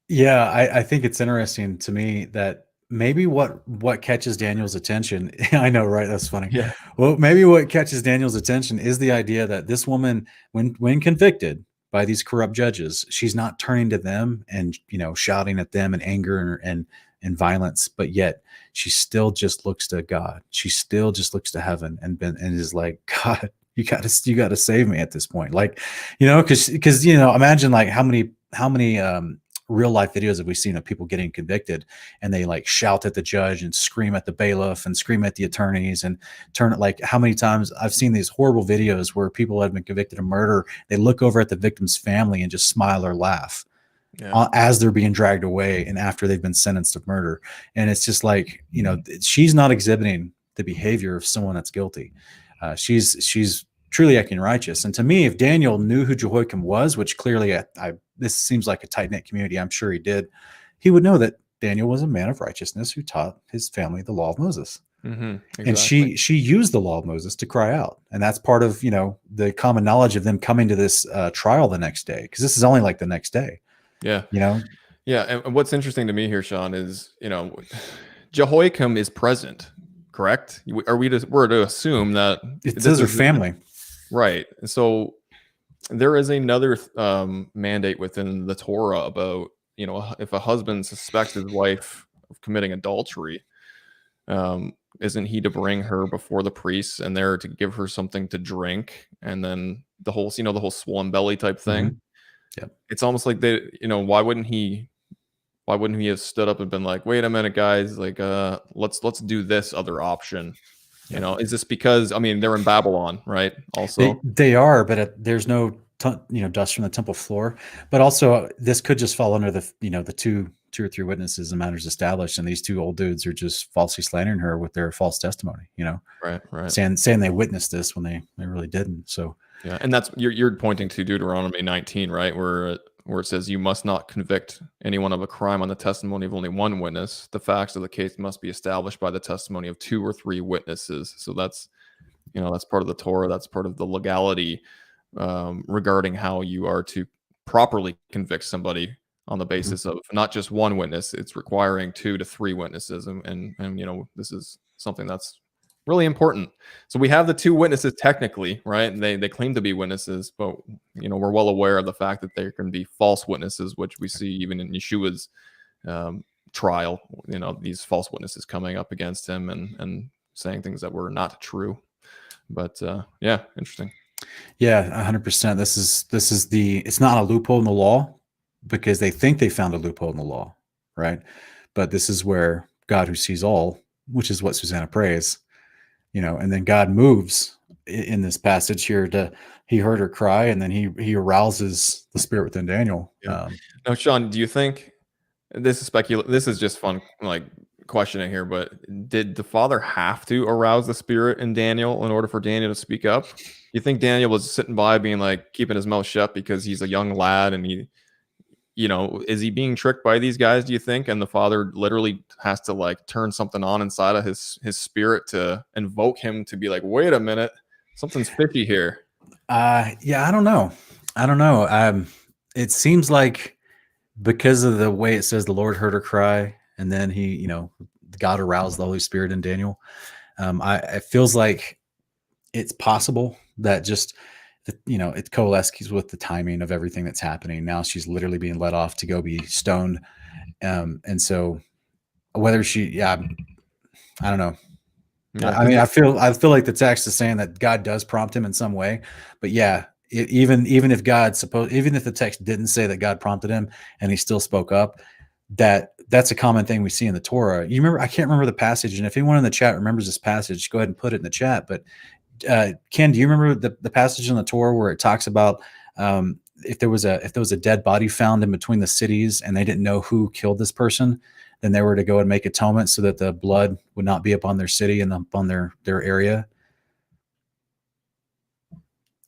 Yeah, I think it's interesting to me that maybe what catches Daniel's attention, I know, right? That's funny. Yeah. Well, maybe what catches Daniel's attention is the idea that this woman, when convicted by these corrupt judges, she's not turning to them and, shouting at them in anger and violence, but yet she still just looks to God. She still just looks to heaven and is like, God, you gotta save me at this point. Like, because imagine, like, how many real life videos have we seen of people getting convicted, and they like shout at the judge and scream at the bailiff and scream at the attorneys and turn it, like, how many times I've seen these horrible videos where people have been convicted of murder, they look over at the victim's family and just smile or laugh Yeah. as they're being dragged away and after they've been sentenced of murder. And it's just like, she's not exhibiting the behavior of someone that's guilty. She's truly acting righteous. And to me, if Daniel knew who Jehoiakim was, which clearly this seems like a tight-knit community, I'm sure he did, he would know that Daniel was a man of righteousness who taught his family the law of Moses. Exactly. And she used the law of Moses to cry out. And that's part of, the common knowledge of them coming to this trial the next day, because this is only like the next day. Yeah. You know, Yeah. And what's interesting to me here, Sean, is Jehoiakim is present, correct? We're to assume that it says her family. Right. So there is another mandate within the Torah about, if a husband suspects his wife of committing adultery, isn't he to bring her before the priests and they're to give her something to drink, and then the whole swollen belly type thing. Mm-hmm. Yep. It's almost like why wouldn't he have stood up and been like, wait a minute, guys, like, let's do this other option. Yep. Is this because, they're in Babylon, right? Also, They are, but there's no dust from the temple floor. But also, this could just fall under the two or three witnesses and matters established, and these two old dudes are just falsely slandering her with their false testimony. right. Saying they witnessed this when they really didn't. So Yeah, and that's you're pointing to Deuteronomy 19, right? Where it says you must not convict anyone of a crime on the testimony of only one witness. The facts of the case must be established by the testimony of 2 or 3 witnesses. So that's part of the Torah. That's part of the legality regarding how you are to properly convict somebody on the basis of not just one witness. It's requiring 2 to 3 witnesses, and this is something that's really important. So we have the 2 witnesses technically, right? And they claim to be witnesses, but we're well aware of the fact that there can be false witnesses, which we see even in Yeshua's trial. These false witnesses coming up against him and saying things that were not true. But yeah, interesting. Yeah, 100%. It's not a loophole in the law because they think they found a loophole in the law, right? But this is where God who sees all, which is what Susanna prays, and then God moves in this passage here he heard her cry, and then he arouses the spirit within Daniel. Yeah. Now, Sean, do you think this is This is just fun, like questioning here, but did the father have to arouse the spirit in Daniel in order for Daniel to speak up? You think Daniel was sitting by being like keeping his mouth shut because he's a young lad and is he being tricked by these guys, do you think? And the father literally has to like turn something on inside of his spirit to invoke him to be like, wait a minute, something's fishy here. Yeah, I don't know. It seems like because of the way it says the Lord heard her cry, and then God aroused the Holy Spirit in Daniel. It feels like it's possible that just it coalesces with the timing of everything that's happening. Now she's literally being let off to go be stoned, and so whether I don't know. Yeah, I mean, I feel like the text is saying that God does prompt him in some way, but yeah, even if even if the text didn't say that God prompted him and he still spoke up, that's a common thing we see in the Torah. You remember? I can't remember the passage, and if anyone in the chat remembers this passage, go ahead and put it in the chat. But Ken, do you remember the passage in the Torah where it talks about if there was a dead body found in between the cities and they didn't know who killed this person, then they were to go and make atonement so that the blood would not be upon their city and upon their area? I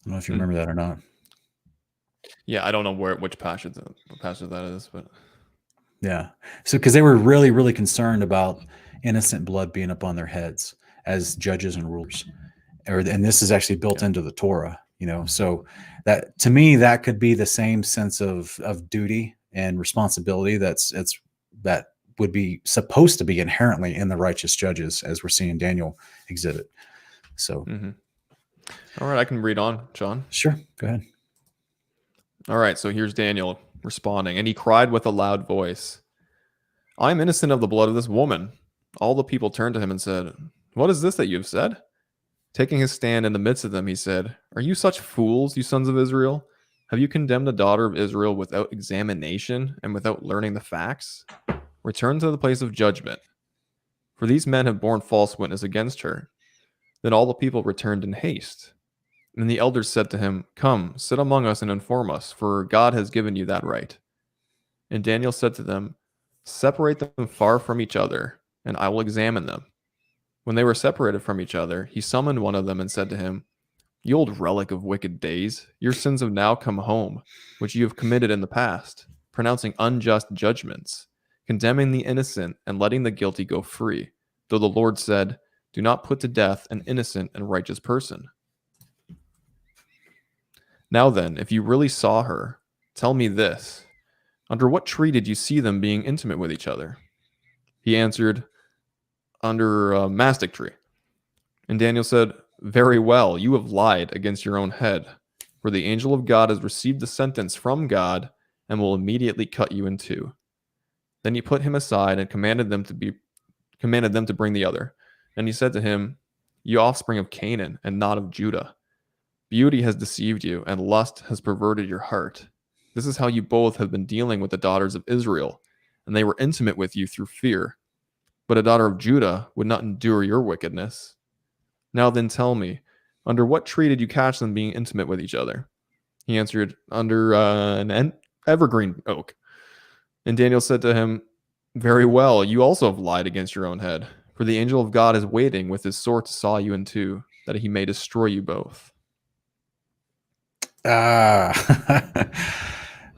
don't know if you remember that or not. Yeah, I don't know which passage that is, but yeah. So because they were really, really concerned about innocent blood being upon their heads as judges and rulers, and this is actually built into the Torah. So that to me that could be the same sense of duty and responsibility that would be supposed to be inherently in the righteous judges, as we're seeing Daniel exhibit. So, All right, I can read on, Sean. Sure, go ahead. All right, so here's Daniel responding, and he cried with a loud voice, "I am innocent of the blood of this woman." All the people turned to him and said, "What is this that you have said?" Taking his stand in the midst of them, he said, "Are you such fools, you sons of Israel? Have you condemned the daughter of Israel without examination and without learning the facts? Return to the place of judgment, for these men have borne false witness against her." Then all the people returned in haste. And the elders said to him, "Come, sit among us and inform us, for God has given you that right." And Daniel said to them, "Separate them far from each other, and I will examine them." When they were separated from each other, he summoned one of them and said to him, "You old relic of wicked days, your sins have now come home, which you have committed in the past, pronouncing unjust judgments, condemning the innocent and letting the guilty go free, though the Lord said, 'Do not put to death an innocent and righteous person.' Now then, if you really saw her, tell me this. Under what tree did you see them being intimate with each other?" He answered, "Under a mastic tree." And Daniel said, "Very well, you have lied against your own head, for the angel of God has received the sentence from God and will immediately cut you in two." Then he put him aside and commanded them to bring the other. And he said to him, "You offspring of Canaan and not of Judah, beauty has deceived you, and lust has perverted your heart. This is how you both have been dealing with the daughters of Israel, and they were intimate with you through fear. But a daughter of Judah would not endure your wickedness. Now then tell me, under what tree did you catch them being intimate with each other?" He answered, "Under an evergreen oak." And Daniel said to him, "Very well, you also have lied against your own head, for the angel of God is waiting with his sword to saw you in two, that he may destroy you both."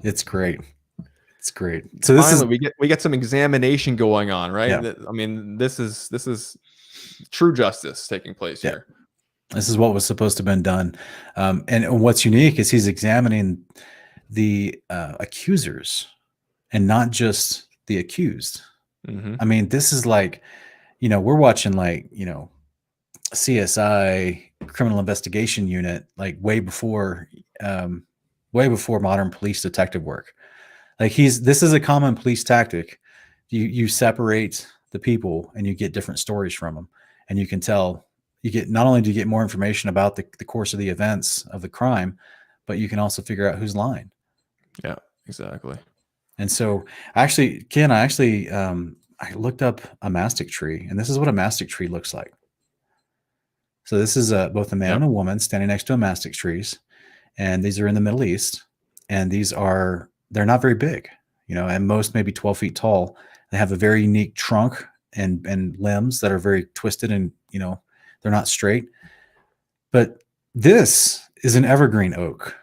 It's great. It's great. So Finally, we get some examination going on, right? Yeah. I mean, this is true justice taking place here. This is what was supposed to have been done. And what's unique is he's examining the accusers and not just the accused. I mean, this is like, we're watching like, CSI, Criminal Investigation Unit, like way before modern police detective work. Like this is a common police tactic. You separate the people and you get different stories from them. and you can tell you get not only do you get more information about the course of the events of the crime, but you can also figure out who's lying. Yeah, exactly. And so, actually, Ken, I looked up a mastic tree, and this is what a mastic tree looks like. So this is both a man Yep. and a woman standing next to a mastic trees, and these are in the Middle East, and they're not very big, at most maybe 12 feet tall. They have a very unique trunk and limbs that are very twisted, and they're not straight. But this is an evergreen oak.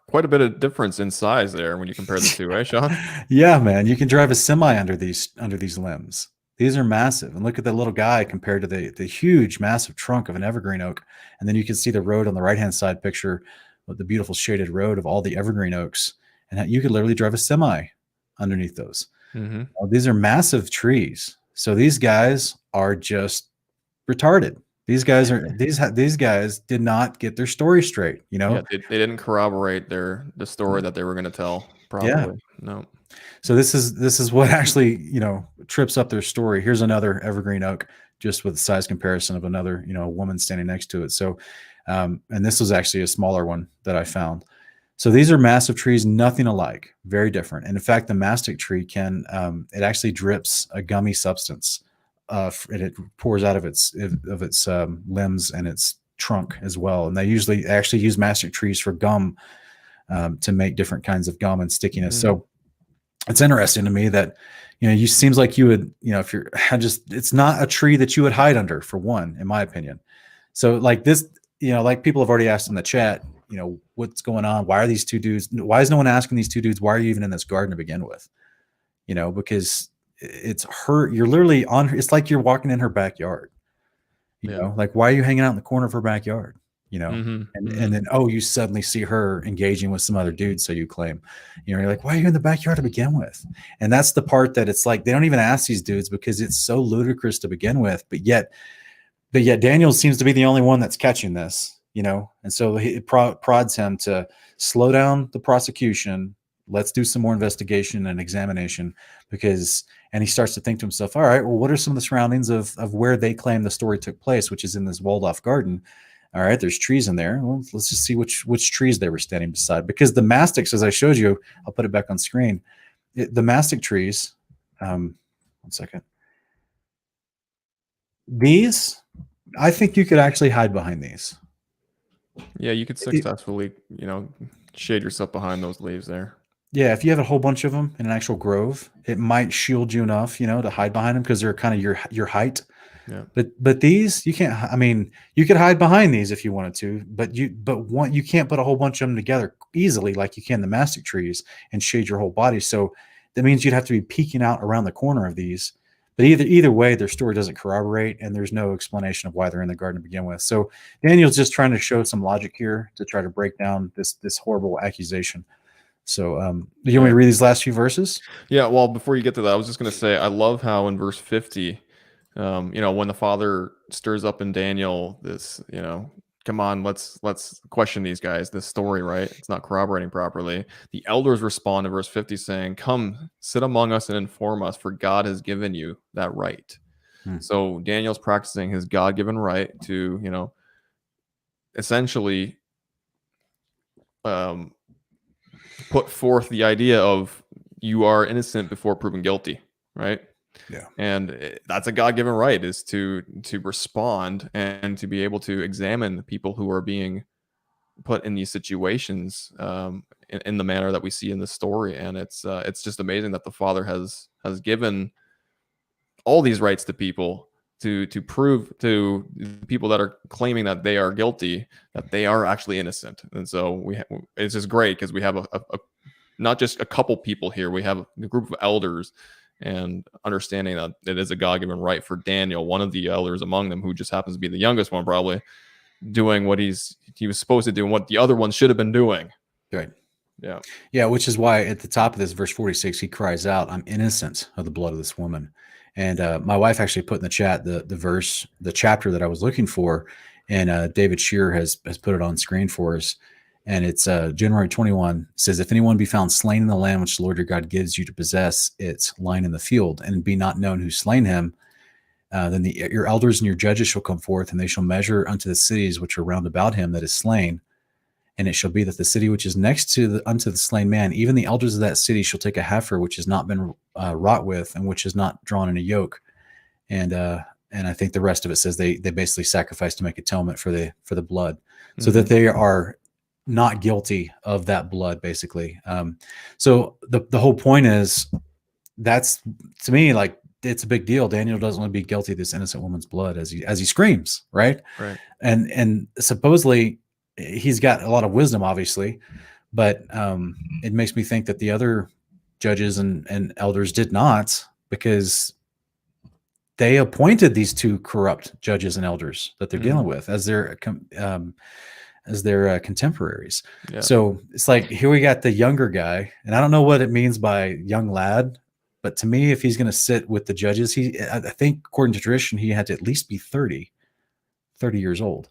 Quite a bit of difference in size there when you compare the two, right, Sean? Yeah, man, you can drive a semi under these limbs. These are massive, and look at the little guy compared to the huge, massive trunk of an evergreen oak. And then you can see the road on the right hand side picture with the beautiful shaded road of all the evergreen oaks, and you could literally drive a semi underneath those. Mm-hmm. These are massive trees, so these guys are just retarded. These guys did not get their story straight. Yeah, they didn't corroborate the story that they were going to tell Yeah. properly. No. So this is what actually trips up their story. Here's another evergreen oak, just with size comparison of another woman standing next to it. So, and this was actually a smaller one that I found. So these are massive trees, nothing alike, very different. And in fact, the mastic tree it actually drips a gummy substance, and it pours out of its limbs and its trunk as well. And they actually use mastic trees for gum, to make different kinds of gum and stickiness. Mm-hmm. So it's interesting to me that you seems like you would if you're it's not a tree that you would hide under, for one, in my opinion. So like this, like people have already asked in the chat, what's going on? Why are these two dudes? Why is no one asking these two dudes? Why are you even in this garden to begin with? Because it's her. You're literally on her. It's like you're walking in her backyard. Yeah. Like, why are you hanging out in the corner of her backyard? Mm-hmm. And then, you suddenly see her engaging with some other dude. So you claim, you're like, why are you in the backyard to begin with? And that's the part that it's like, they don't even ask these dudes because it's so ludicrous to begin with. But yet Daniel seems to be the only one that's catching this, and so it prods him to slow down the prosecution. Let's do some more investigation and examination, and he starts to think to himself, all right, well, what are some of the surroundings of where they claim the story took place, which is in this walled off garden? All right, there's trees in there. Well, let's just see which trees they were standing beside, because the mastics, as I showed you, I'll put it back on screen. The mastic trees, 1 second. These, I think you could actually hide behind these. Yeah, you could successfully, shade yourself behind those leaves there. Yeah, if you have a whole bunch of them in an actual grove, it might shield you enough, to hide behind them, because they're kind of your height. Yeah. But these, you can't. I mean, you could hide behind these if you wanted to, but you can't put a whole bunch of them together easily like you can the mastic trees and shade your whole body. So that means you'd have to be peeking out around the corner of these. But either way, their story doesn't corroborate, and there's no explanation of why they're in the garden to begin with. So Daniel's just trying to show some logic here to try to break down this horrible accusation. So, do you want me to read these last few verses? Yeah. Well, before you get to that, I was just going to say, I love how in verse 50, when the father stirs up in Daniel this, come on, let's question these guys, this story, right? It's not corroborating properly. The elders respond in verse 50 saying, come, sit among us and inform us, for God has given you that right. So Daniel's practicing his God-given right to, essentially put forth the idea of you are innocent before proven guilty, right? Yeah. And that's a God-given right, is to respond and to be able to examine the people who are being put in these situations in the manner that we see in the story. And it's just amazing that the Father has given all these rights to people to prove to people that are claiming that they are guilty that they are actually innocent. And so it's just great because we have a not just a couple people here, we have a group of elders, and understanding that it is a God-given right for Daniel, one of the elders among them, who just happens to be the youngest one, probably doing what he was supposed to do and what the other ones should have been doing. Right. Yeah. Yeah, which is why at the top of this verse 46, he cries out, I'm innocent of the blood of this woman. And my wife actually put in the chat the chapter that I was looking for, and David Shearer has put it on screen for us. And it's January 21, says, if anyone be found slain in the land which the Lord your God gives you to possess, it's lying in the field, and be not known who slain him, Then your elders and your judges shall come forth, and they shall measure unto the cities which are round about him that is slain. And it shall be that the city which is next to unto the slain man, even the elders of that city shall take a heifer which has not been wrought with, and which is not drawn in a yoke. And I think the rest of it says they basically sacrifice to make atonement for the blood, so that they are not guilty of that blood, basically. So the whole point is, that's, to me, like, it's a big deal. Daniel doesn't want to be guilty of this innocent woman's blood as he screams, right? Right. And supposedly he's got a lot of wisdom, obviously, but it makes me think that the other judges and elders did not, because they appointed these two corrupt judges and elders that they're dealing with as their contemporaries. Yeah. So it's like, here we got the younger guy, and I don't know what it means by young lad, but to me, if he's going to sit with the judges, I think according to tradition, he had to at least be 30 years old.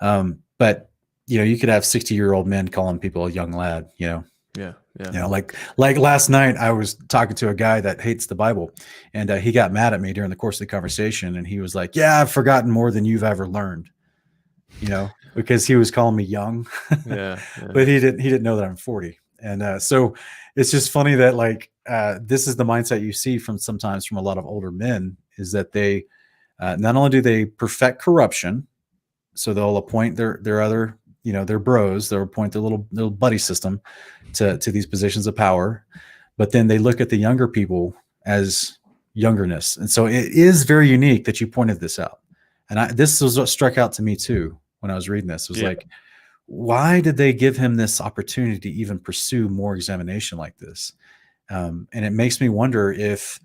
But you could have 60-year-old men calling people a young lad, Yeah. like last night I was talking to a guy that hates the Bible, and he got mad at me during the course of the conversation, and he was like, "Yeah, I've forgotten more than you've ever learned," because he was calling me young. Yeah. But he didn't know that I'm 40. And so it's just funny that, like, this is the mindset you see sometimes from a lot of older men, is that they not only do they perfect corruption, so they'll appoint their other, their bros, they'll appoint their little buddy system to these positions of power, but then they look at the younger people as youngerness. And so it is very unique that you pointed this out. And this was what struck out to me too when I was reading this. It was like, why did they give him this opportunity to even pursue more examination like this? And it makes me wonder if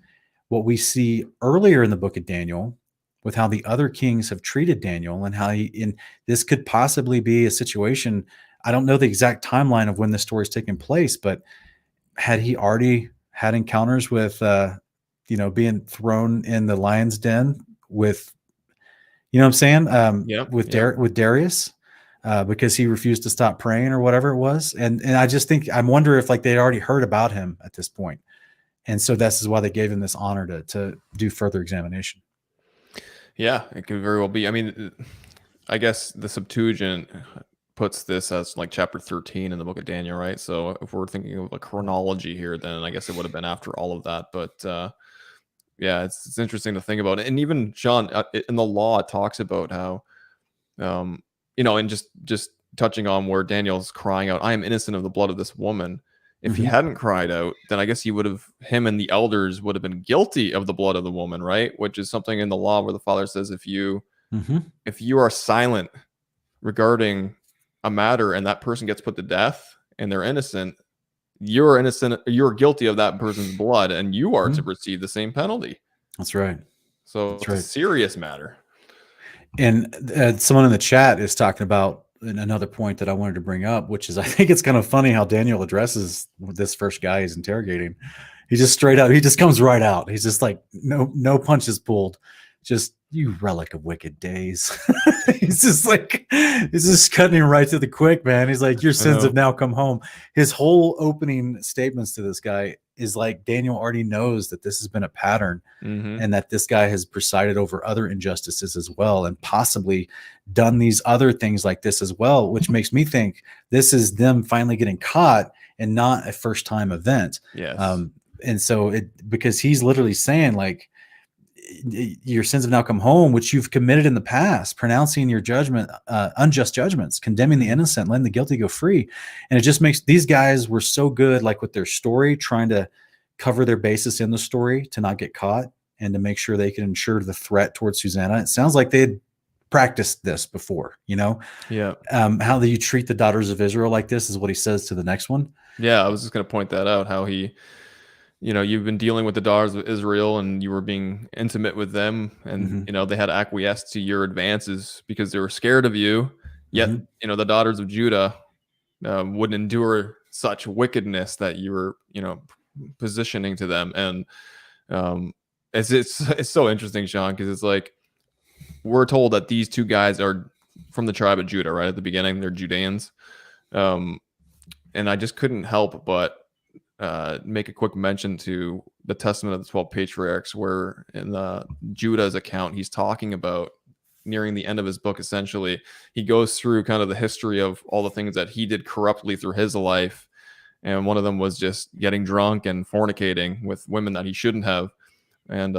what we see earlier in the book of Daniel, with how the other kings have treated Daniel, and how this could possibly be a situation. I don't know the exact timeline of when this story is taking place, but had he already had encounters with, being thrown in the lion's den with, what I'm saying? With Darius, because he refused to stop praying or whatever it was. And I wonder if, like, they'd already heard about him at this point. And so this is why they gave him this honor to do further examination. Yeah, it could very well be. I mean, I guess the Septuagint puts this as like chapter 13 in the book of Daniel, right? So if we're thinking of a chronology here, then I guess it would have been after all of that. But yeah, it's interesting to think about. And even Sean, in the law, it talks about how, and just touching on where Daniel's crying out, "I am innocent of the blood of this woman." If he hadn't cried out, then I guess him and the elders would have been guilty of the blood of the woman, right? Which is something in the law where the father says, if you are silent regarding a matter and that person gets put to death and they're innocent, you're guilty of that person's blood, and you are to receive the same penalty. That's right. So it's a serious matter. And someone in the chat is talking about another point that I wanted to bring up, which is, I think it's kind of funny how Daniel addresses this first guy he's interrogating. He just comes right out. He's just like, no punches pulled. Just, "You relic of wicked days." He's just cutting him right to the quick, man. He's like, "Your sins have now come home." His whole opening statements to this guy is like, Daniel already knows that this has been a pattern, and that this guy has presided over other injustices as well, and possibly done these other things like this as well, which makes me think this is them finally getting caught and not a first time event. Yes. And so because he's literally saying, like, your sins have now come home, which you've committed in the past, pronouncing your judgment, unjust judgments, condemning the innocent, letting the guilty go free. And it just makes, these guys were so good, like, with their story, trying to cover their basis in the story to not get caught and to make sure they can ensure the threat towards Susanna. It sounds like they'd practiced this before, Yeah. How do you treat the daughters of Israel like this is what he says to the next one. Yeah, I was just going to point that out, how he, you've been dealing with the daughters of Israel and you were being intimate with them, and, they had acquiesced to your advances because they were scared of you. Yet, the daughters of Judah wouldn't endure such wickedness that you were, positioning to them. And it's so interesting, Sean, because it's like, we're told that these two guys are from the tribe of Judah, right? At the beginning, they're Judeans. And I just couldn't help but make a quick mention to the Testament of the 12 Patriarchs, where in the Judah's account, he's talking about nearing the end of his book. Essentially, he goes through kind of the history of all the things that he did corruptly through his life, and one of them was just getting drunk and fornicating with women that he shouldn't have. And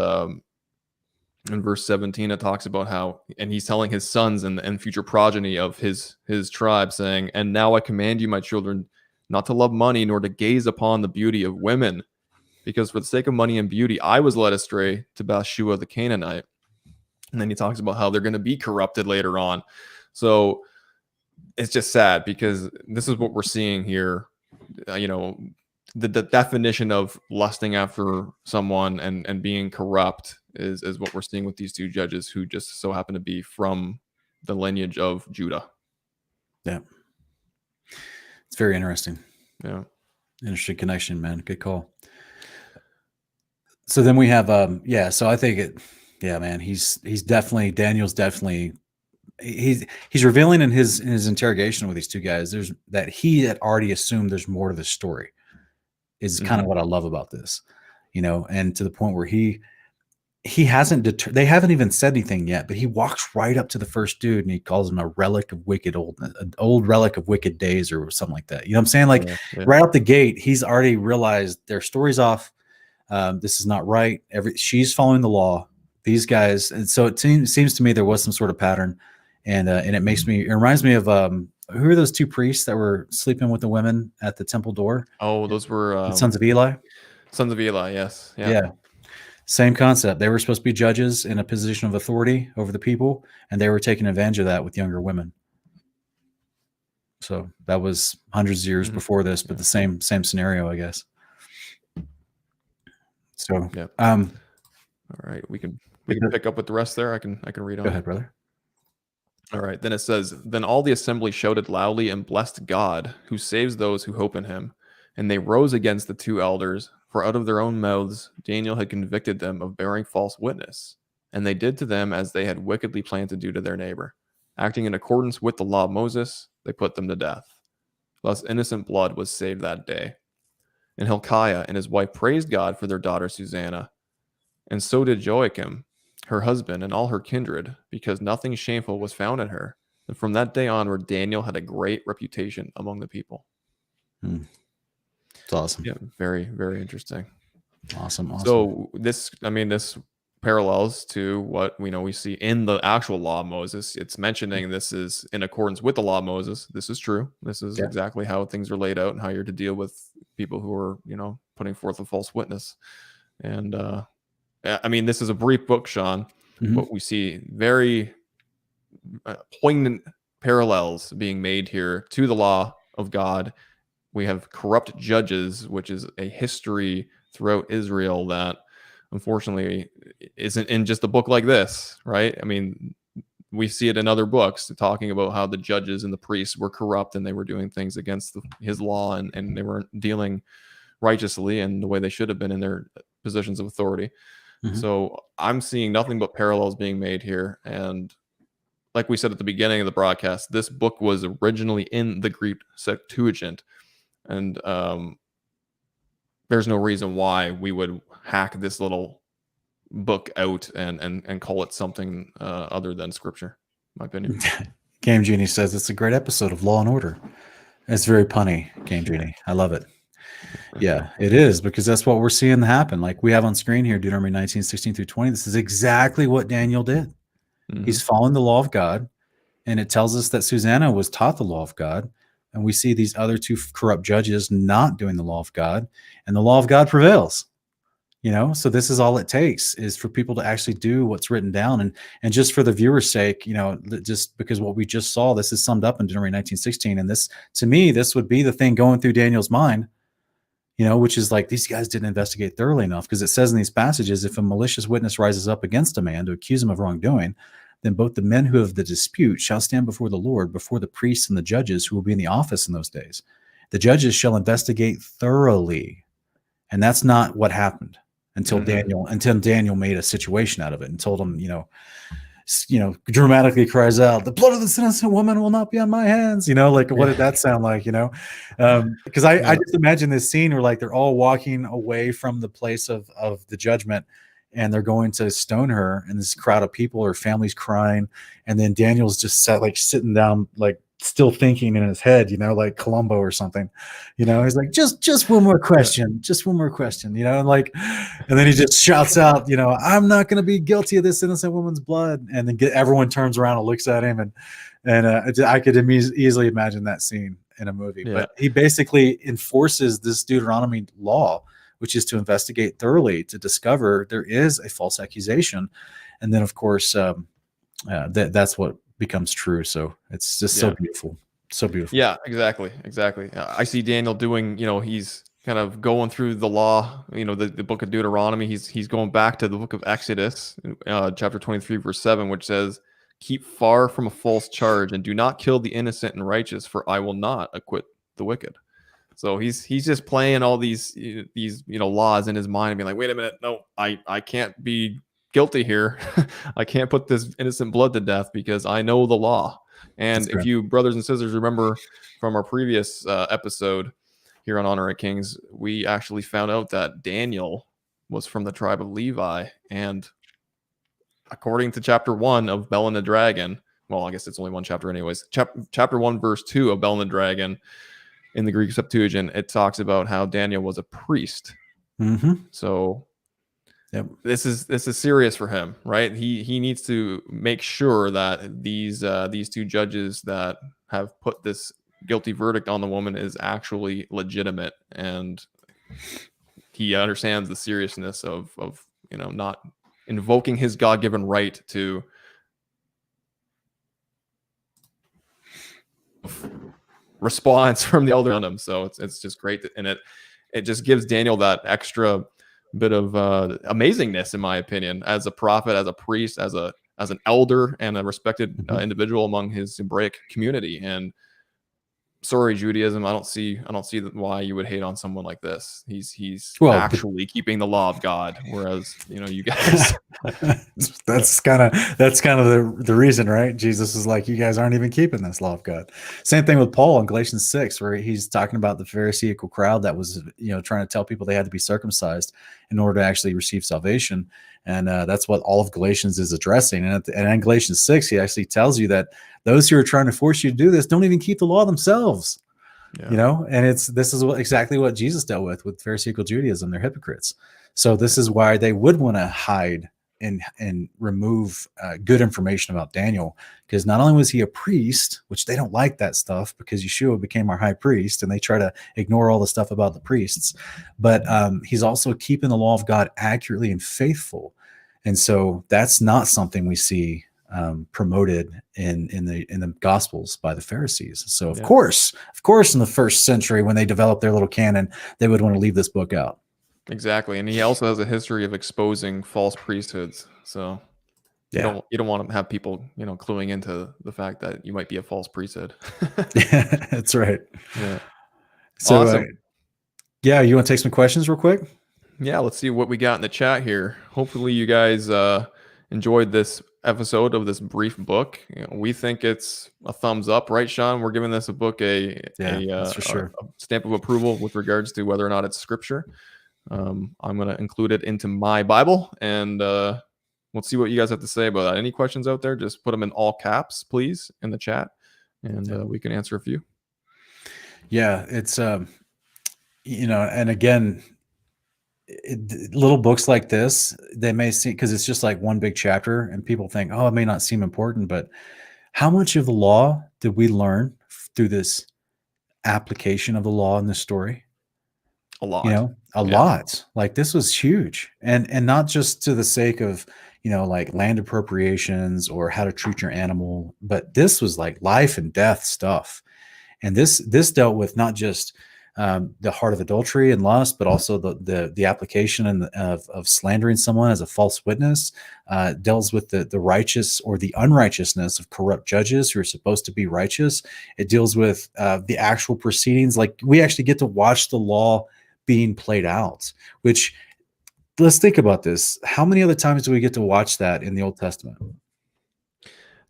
in verse 17, it talks about how, and he's telling his sons and future progeny of his tribe, saying, "And now I command you, my children, not to love money, nor to gaze upon the beauty of women, because for the sake of money and beauty, I was led astray to Bathsheba the Canaanite." And then he talks about how they're going to be corrupted later on. So it's just sad, because this is what we're seeing here. The definition of lusting after someone and being corrupt is what we're seeing with these two judges, who just so happen to be from the lineage of Judah. Yeah. It's very interesting. Yeah. Interesting connection, man. Good call. So then we have, so I think man, Daniel's definitely, he's revealing in his interrogation with these two guys, that he had already assumed there's more to the story, is kind of what I love about this, and to the point where he hasn't they haven't even said anything yet, but he walks right up to the first dude and he calls him a relic of an old relic of wicked days or something like that. You know what I'm saying? Like right out the gate, he's already realized their story's off. This is not right. She's following the law, these guys. And so it seems to me there was some sort of pattern, and it reminds me of, who are those two priests that were sleeping with the women at the temple door? Oh, those were the sons of Eli. Sons of Eli, yes. Yeah. Same concept. They were supposed to be judges in a position of authority over the people, and they were taking advantage of that with younger women. So that was hundreds of years before this, but the same scenario, I guess. So, all right, we can pick up with the rest there. I can read on. Go ahead, brother. All right, then it says, "Then all the assembly shouted loudly and blessed God, who saves those who hope in him. And they rose against the two elders, for out of their own mouths Daniel had convicted them of bearing false witness. And they did to them as they had wickedly planned to do to their neighbor. Acting in accordance with the law of Moses, they put them to death. Thus innocent blood was saved that day. And Hilkiah and his wife praised God for their daughter Susanna. And so did Joachim, her husband, and all her kindred, because nothing shameful was found in her. And from that day onward, Daniel had a great reputation among the people." It's awesome. Yeah, very, very interesting. Awesome. So this parallels to what we see in the actual law of Moses. It's mentioning this is in accordance with the law of Moses. This is true. This is exactly how things are laid out and how you're to deal with people who are, putting forth a false witness. And this is a brief book, Sean, but we see very poignant parallels being made here to the law of God. We have corrupt judges, which is a history throughout Israel that unfortunately isn't in just a book like this, right? I mean, we see it in other books talking about how the judges and the priests were corrupt and they were doing things against his law, and they weren't dealing righteously and the way they should have been in their positions of authority. So I'm seeing nothing but parallels being made here. And like we said at the beginning of the broadcast, this book was originally in the Greek Septuagint. And there's no reason why we would hack this little book out and call it something other than scripture, in my opinion. Game Genie says it's a great episode of Law and Order. It's very punny, Game Genie. I love it. Yeah, it is, because that's what we're seeing happen. Like we have on screen here, Deuteronomy 19:16-20. This is exactly what Daniel did. He's following the law of God, and it tells us that Susanna was taught the law of God. And we see these other two corrupt judges not doing the law of God, and the law of God prevails. So this is all it takes, is for people to actually do what's written down. And just for the viewer's sake, just because what we just saw, this is summed up in Deuteronomy 19:16. And this, to me, this would be the thing going through Daniel's mind, which is like, these guys didn't investigate thoroughly enough. Because it says in these passages, if a malicious witness rises up against a man to accuse him of wrongdoing, then both the men who have the dispute shall stand before the Lord, before the priests and the judges who will be in the office in those days. The judges shall investigate thoroughly. And that's not what happened until Daniel made a situation out of it and told him, dramatically cries out, "The blood of this innocent woman will not be on my hands." Like what did that sound like? Because I Yeah. just imagine this scene where like they're all walking away from the place of the judgment, and they're going to stone her, and this crowd of people, her family's crying, and then Daniel's just sitting down, like still thinking in his head, like Columbo or something. He's like, just one more Yeah. question, and then he just shouts out, "I'm not going to be guilty of this innocent woman's blood," and then everyone turns around and looks at him, and I could easily imagine that scene in a movie. Yeah. But he basically enforces this Deuteronomy law, which is to investigate thoroughly to discover there is a false accusation, and then of course that's what becomes true. So it's just so beautiful, so beautiful. Yeah, exactly. I see Daniel doing, he's kind of going through the law, the book of Deuteronomy. He's going back to the book of Exodus, chapter 23, verse 7, which says, "Keep far from a false charge and do not kill the innocent and righteous, for I will not acquit the wicked." So he's just playing all these laws in his mind and being like, "Wait a minute, no, I can't be guilty here. I can't put this innocent blood to death because I know the law." And if you brothers and sisters remember from our previous episode here on Honor of Kings, we actually found out that Daniel was from the tribe of Levi, and according to chapter 1 of Bell and the Dragon, well, I guess it's only one chapter anyways, chapter 1 verse 2 of Bell and the Dragon in the Greek Septuagint, it talks about how Daniel was a priest. So this is serious for him, right? He needs to make sure that these two judges that have put this guilty verdict on the woman is actually legitimate, and he understands the seriousness of not invoking his God-given right to response from the elder on him. So it's just great, and it just gives Daniel that extra bit of amazingness, in my opinion, as a prophet, as a priest, as an elder, and a respected individual among his Hebraic community. And sorry, Judaism, I don't see why you would hate on someone like this. He's actually keeping the law of God, whereas you guys. that's kind of the reason, right? Jesus is like, you guys aren't even keeping this law of God. Same thing with Paul in Galatians 6, where he's talking about the Pharisaical crowd that was trying to tell people they had to be circumcised in order to actually receive salvation. And that's what all of Galatians is addressing. And in Galatians 6, he actually tells you that those who are trying to force you to do this don't even keep the law themselves. And this is exactly what Jesus dealt with Pharisaical Judaism. They're hypocrites. So this is why they would want to hide and remove good information about Daniel, because not only was he a priest, which they don't like that stuff because Yeshua became our high priest, and they try to ignore all the stuff about the priests, but he's also keeping the law of God accurately and faithful. And so that's not something we see promoted in the Gospels by the Pharisees. So of course, in the first century, when they developed their little canon, they would want to leave this book out. Exactly, and he also has a history of exposing false priesthoods. So you don't want to have people cluing into the fact that you might be a false priesthood. Yeah, that's right. Yeah. So awesome. You want to take some questions real quick? Yeah, let's see what we got in the chat here. Hopefully you guys enjoyed this episode of this brief book. We think it's a thumbs up, right, Sean? We're giving this a book that's for sure. a stamp of approval with regards to whether or not it's scripture. I'm going to include it into my Bible, and we'll see what you guys have to say about that. Any questions out there, just put them in all caps, please, in the chat, and we can answer a few. Yeah, it's, and again, little books like this, they may seem, because it's just like one big chapter, and people think, oh, it may not seem important, but how much of the law did we learn through this application of the law in this story? A lot. A lot. Like, this was huge, and not just to the sake of like land appropriations or how to treat your animal, but this was like life and death stuff. And this dealt with not just the heart of adultery and lust, but also the application of slandering someone as a false witness. Deals with the righteous or the unrighteousness of corrupt judges who are supposed to be righteous. It deals with the actual proceedings. Like, we actually get to watch the law being played out, which, let's think about this. How many other times do we get to watch that in the Old Testament?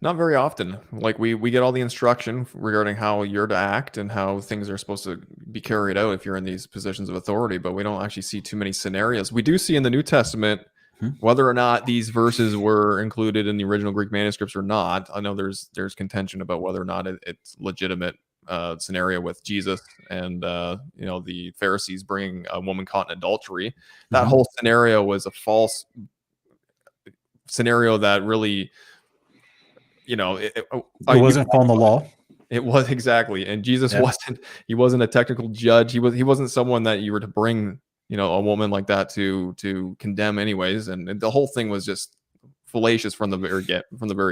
Not very often. Like we get all the instruction regarding how you're to act and how things are supposed to be carried out if you're in these positions of authority, but we don't actually see too many scenarios. We do see in the New Testament Hmm. whether or not these verses were included in the original Greek manuscripts or not. I know there's contention about whether or not it's legitimate scenario with Jesus and the Pharisees bringing a woman caught in adultery. That Hmm. whole scenario was a false scenario that really It you wasn't following the law. it was exactly, and Jesus Yeah. wasn't a technical judge. He wasn't someone that you were to bring, a woman like that to condemn anyways. And the whole thing was just fallacious from the very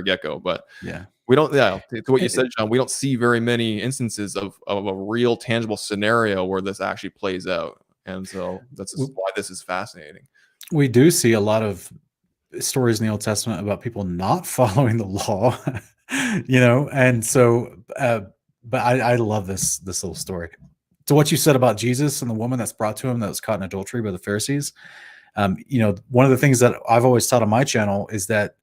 get go. But Yeah. we don't, yeah, to what you It- said, John. We don't see very many instances of a real tangible scenario where this actually plays out, and so that's we, just why this is fascinating. we do see a lot of stories in the Old Testament about people not following the law, and so, but I love this little story. So what you said about Jesus and the woman that's brought to him that was caught in adultery by the Pharisees, one of the things that I've always taught on my channel is that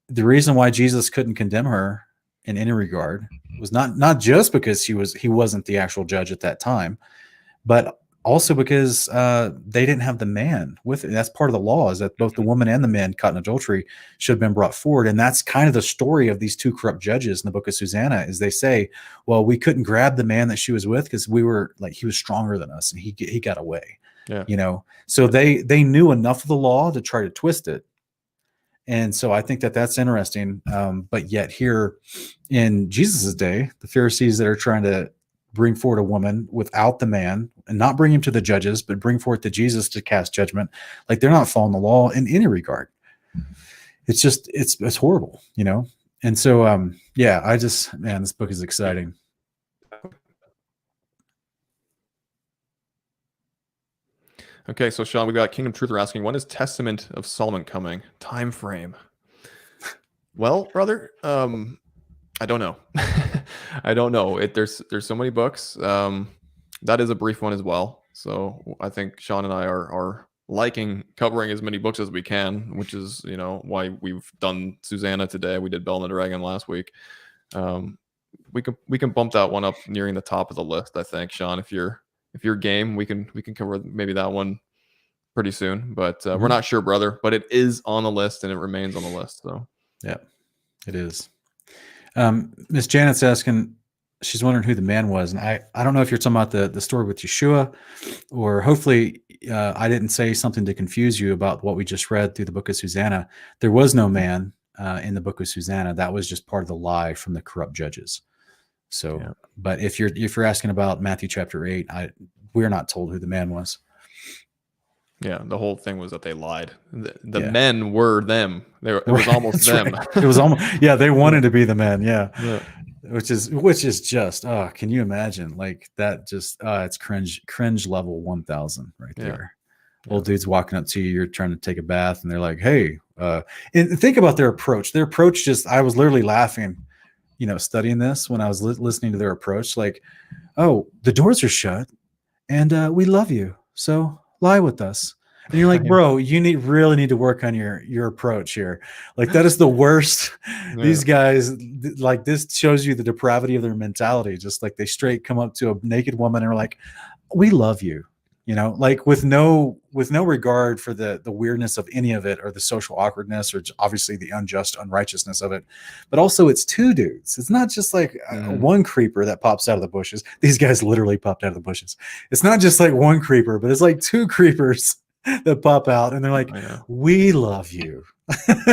the reason why Jesus couldn't condemn her in any regard was not just because he wasn't the actual judge at that time, but also because they didn't have the man with it. That's part of the law, is that both the woman and the man caught in adultery should have been brought forward. And that's kind of the story of these two corrupt judges in the book of Susanna, is they say, well, we couldn't grab the man that she was with because we were like, he was stronger than us and he got away. Yeah, So they knew enough of the law to try to twist it. And so I think that that's interesting. But yet here in Jesus's day, the Pharisees that are trying to bring forward a woman without the man and not bring him to the judges, but bring forth to Jesus to cast judgment, like they're not following the law in any regard. It's just, it's horrible, And so, man, this book is exciting. okay, so Sean, we got Kingdom Truther asking, when is Testament of Solomon coming? Time frame. Well, brother, I don't know. I don't know. There's so many books. That is a brief one as well. So I think Sean and I are liking covering as many books as we can, which is why we've done Susanna today. We did Bell and the Dragon last week. We can bump that one up nearing the top of the list. I think, Sean, if you're game, we can cover maybe that one pretty soon. But we're not sure, brother. But it is on the list and it remains on the list. So yeah, it is. Miss Janet's asking, she's wondering who the man was. And I don't know if you're talking about the story with Yeshua, or hopefully I didn't say something to confuse you about what we just read through the book of Susanna. There was no man in the book of Susanna. That was just part of the lie from the corrupt judges. So, yeah. But if you're asking about Matthew chapter 8, we're not told who the man was. Yeah, the whole thing was that they lied. The men were them. It was almost them. Right. It was almost, they wanted to be the men. Yeah. Which is just, can you imagine? Like that just, it's cringe level 1000 right there. Yeah. Old dudes walking up to you, you're trying to take a bath and they're like, hey, and think about their approach. Their approach I was literally laughing, studying this when I was listening to their approach. Like, oh, the doors are shut and we love you. So lie with us. And you're like, bro, you really need to work on your approach here. Like that is the worst. Yeah. These guys, like this shows you the depravity of their mentality. Just like they straight come up to a naked woman and are like, we love you, like with no regard for the weirdness of any of it or the social awkwardness or obviously the unjust unrighteousness of it. But also it's two dudes. It's not just like one creeper that pops out of the bushes. These guys literally popped out of the bushes. It's not just like one creeper, but it's like two creepers that pop out and they're like, we love you.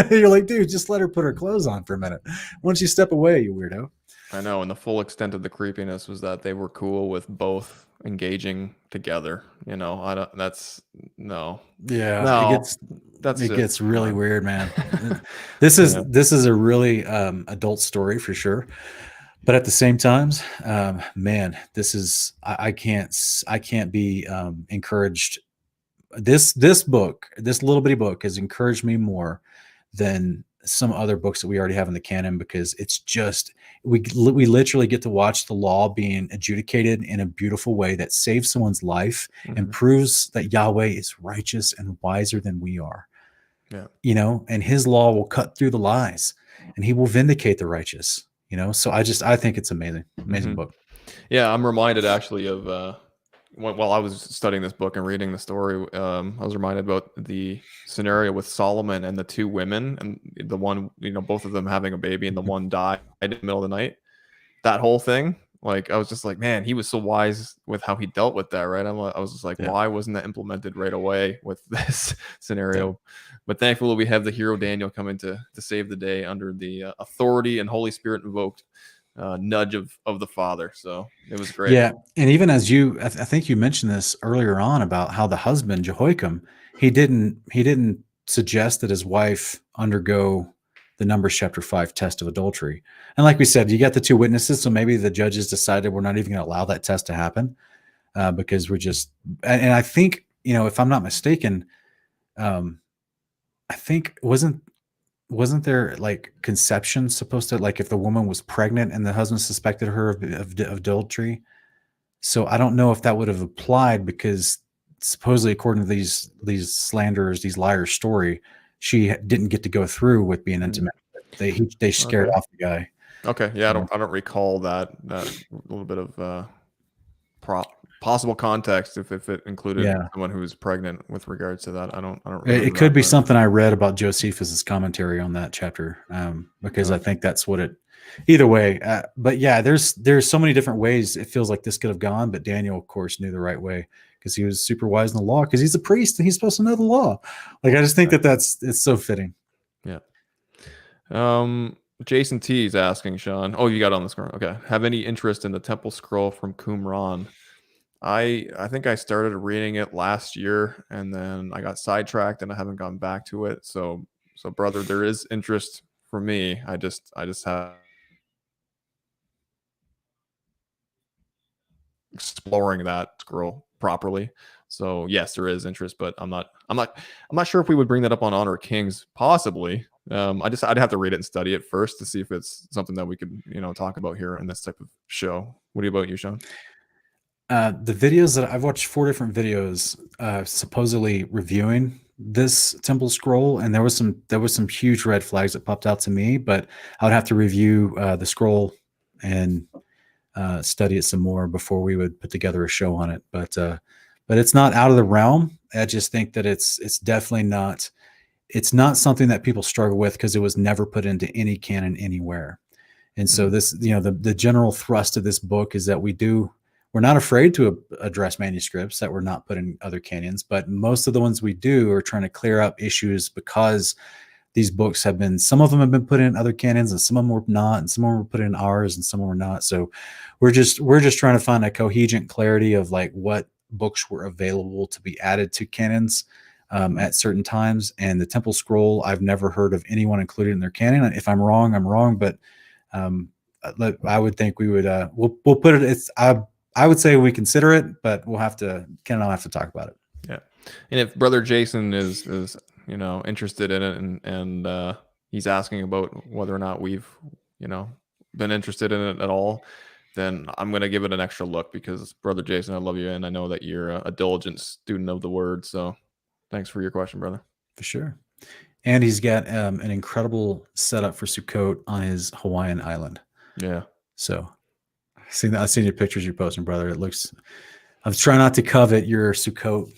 You're like, dude, just let her put her clothes on for a minute. Why don't you step away, you weirdo? I know. And the full extent of the creepiness was that they were cool with both engaging together. That's no. Yeah. No, it gets really weird, man. This is a really adult story for sure. But at the same time, man, this is, I can't be encouraged. This book, this little bitty book has encouraged me more than some other books that we already have in the canon, because it's just, we literally get to watch the law being adjudicated in a beautiful way that saves someone's life and proves that Yahweh is righteous and wiser than we are. Yeah. And his law will cut through the lies. and he will vindicate the righteous. You know, so I think it's amazing, amazing book. Yeah, I'm reminded actually of while I was studying this book and reading the story, I was reminded about the scenario with Solomon and the two women, and the one, both of them having a baby, and the one died in the middle of the night. That whole thing, like, I was just like, man, he was so wise with how he dealt with that, right? I was just like, Yeah. why wasn't that implemented right away with this scenario? Yeah. But thankfully, we have the hero Daniel coming to save the day under the authority and Holy Spirit invoked nudge of the Father. So it was great. Yeah, and even as I think you mentioned this earlier on about how the husband Jehoiakim, he didn't suggest that his wife undergo the Numbers chapter 5 test of adultery. And like we said, you got the two witnesses, so maybe the judges decided we're not even going to allow that test to happen because we're just. And I think, if I'm not mistaken, I think wasn't there like conception supposed to, like, if the woman was pregnant and the husband suspected her of adultery. So I don't know if that would have applied, because supposedly, according to these slanderers, these liars' story, she didn't get to go through with being intimate. They scared off the guy. Okay, yeah, I don't recall that little bit of possible context if it included someone who was pregnant with regards to that. I don't remember. It could be something I read about Josephus's commentary on that chapter, because I think that's what it. Either way, but yeah, there's so many different ways it feels like this could have gone, but Daniel, of course, knew the right way because he was super wise in the law, because he's a priest and he's supposed to know the law. Like, I just think it's so fitting. Yeah. Jason T is asking, Sean. Oh, you got it on the screen. Okay. Have any interest in the Temple Scroll from Qumran? I think I started reading it last year and then I got sidetracked and I haven't gone back to it. So brother, there is interest for me. I just have exploring that scroll properly. So yes, there is interest, but I'm not sure if we would bring that up on Honor of Kings. Possibly. I'd have to read it and study it first to see if it's something that we could, talk about here in this type of show. What about you, Sean? The videos that I've watched 4 different videos supposedly reviewing this Temple Scroll, and there was some huge red flags that popped out to me, but I would have to review the scroll and study it some more before we would put together a show on it. But it's not out of the realm. I just think that it's definitely not. It's not something that people struggle with because it was never put into any canon anywhere. And so this, the general thrust of this book is that we're not afraid to address manuscripts that were not put in other canons, but most of the ones we do are trying to clear up issues because these books some of them have been put in other canons and some of them were not, and some of them were put in ours and some of them were not. So we're just trying to find a coherent clarity of like what books were available to be added to canons at certain times. And the Temple Scroll, I've never heard of anyone included in their canon. If I'm wrong, I'm wrong, but I would think we would, we'll put it, I would say we consider it, but Ken and I'll have to talk about it. Yeah. And if Brother Jason is interested in it and he's asking about whether or not we've, been interested in it at all, then I'm going to give it an extra look because Brother Jason, I love you. And I know that you're a diligent student of the word. So thanks for your question, brother. For sure. And he's got an incredible setup for Sukkot on his Hawaiian island. Yeah. So I've seen your pictures you're posting, brother. I'm trying not to covet your Sukkot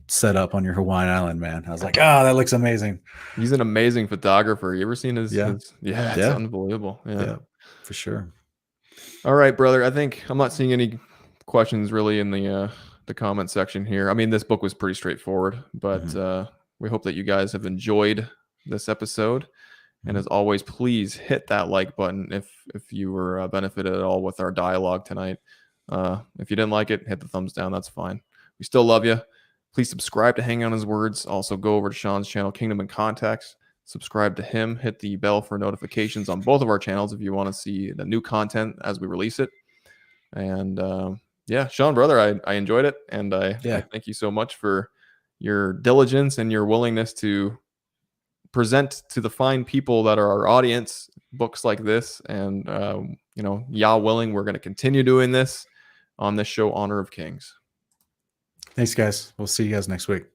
setup on your Hawaiian island, man. I was like, that looks amazing. He's an amazing photographer. You ever seen his? It's unbelievable. Yeah, for sure. All right, brother. I think I'm not seeing any questions really in the comment section here. I mean, this book was pretty straightforward, but we hope that you guys have enjoyed this episode. And as always, please hit that like button if you were benefited at all with our dialogue tonight. If you didn't like it, hit the thumbs down. That's fine. We still love you. Please subscribe to Hang On His Words. Also, go over to Sean's channel, Kingdom in Context. Subscribe to him. Hit the bell for notifications on both of our channels if you want to see the new content as we release it. And Sean, brother, I enjoyed it. And I thank you so much for your diligence and your willingness to present to the fine people that are our audience books like this. And, Yah willing, we're going to continue doing this on this show, Honor of Kings. Thanks, guys. We'll see you guys next week.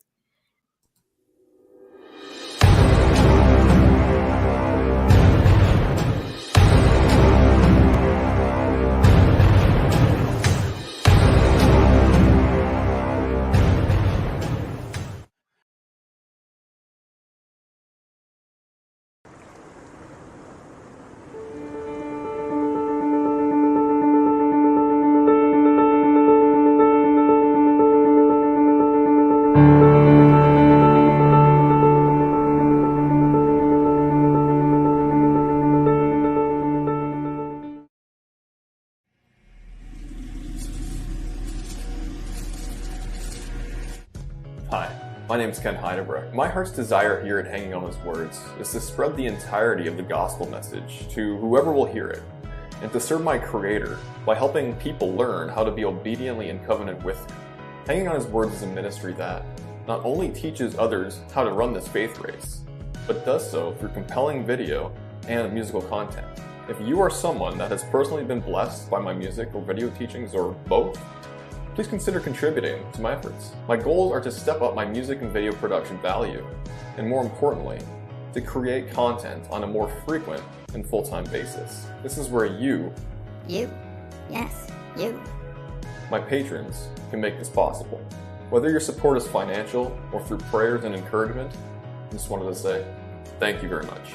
Hi, my name is Ken Heidebrecht. My heart's desire here at Hanging on His Words is to spread the entirety of the gospel message to whoever will hear it, and to serve my Creator by helping people learn how to be obediently in covenant with Him. Hanging on His Words is a ministry that not only teaches others how to run this faith race, but does so through compelling video and musical content. If you are someone that has personally been blessed by my music or video teachings or both, please consider contributing to my efforts. My goals are to step up my music and video production value, and more importantly, to create content on a more frequent and full-time basis. This is where you, my patrons, can make this possible. Whether your support is financial or through prayers and encouragement, I just wanted to say thank you very much.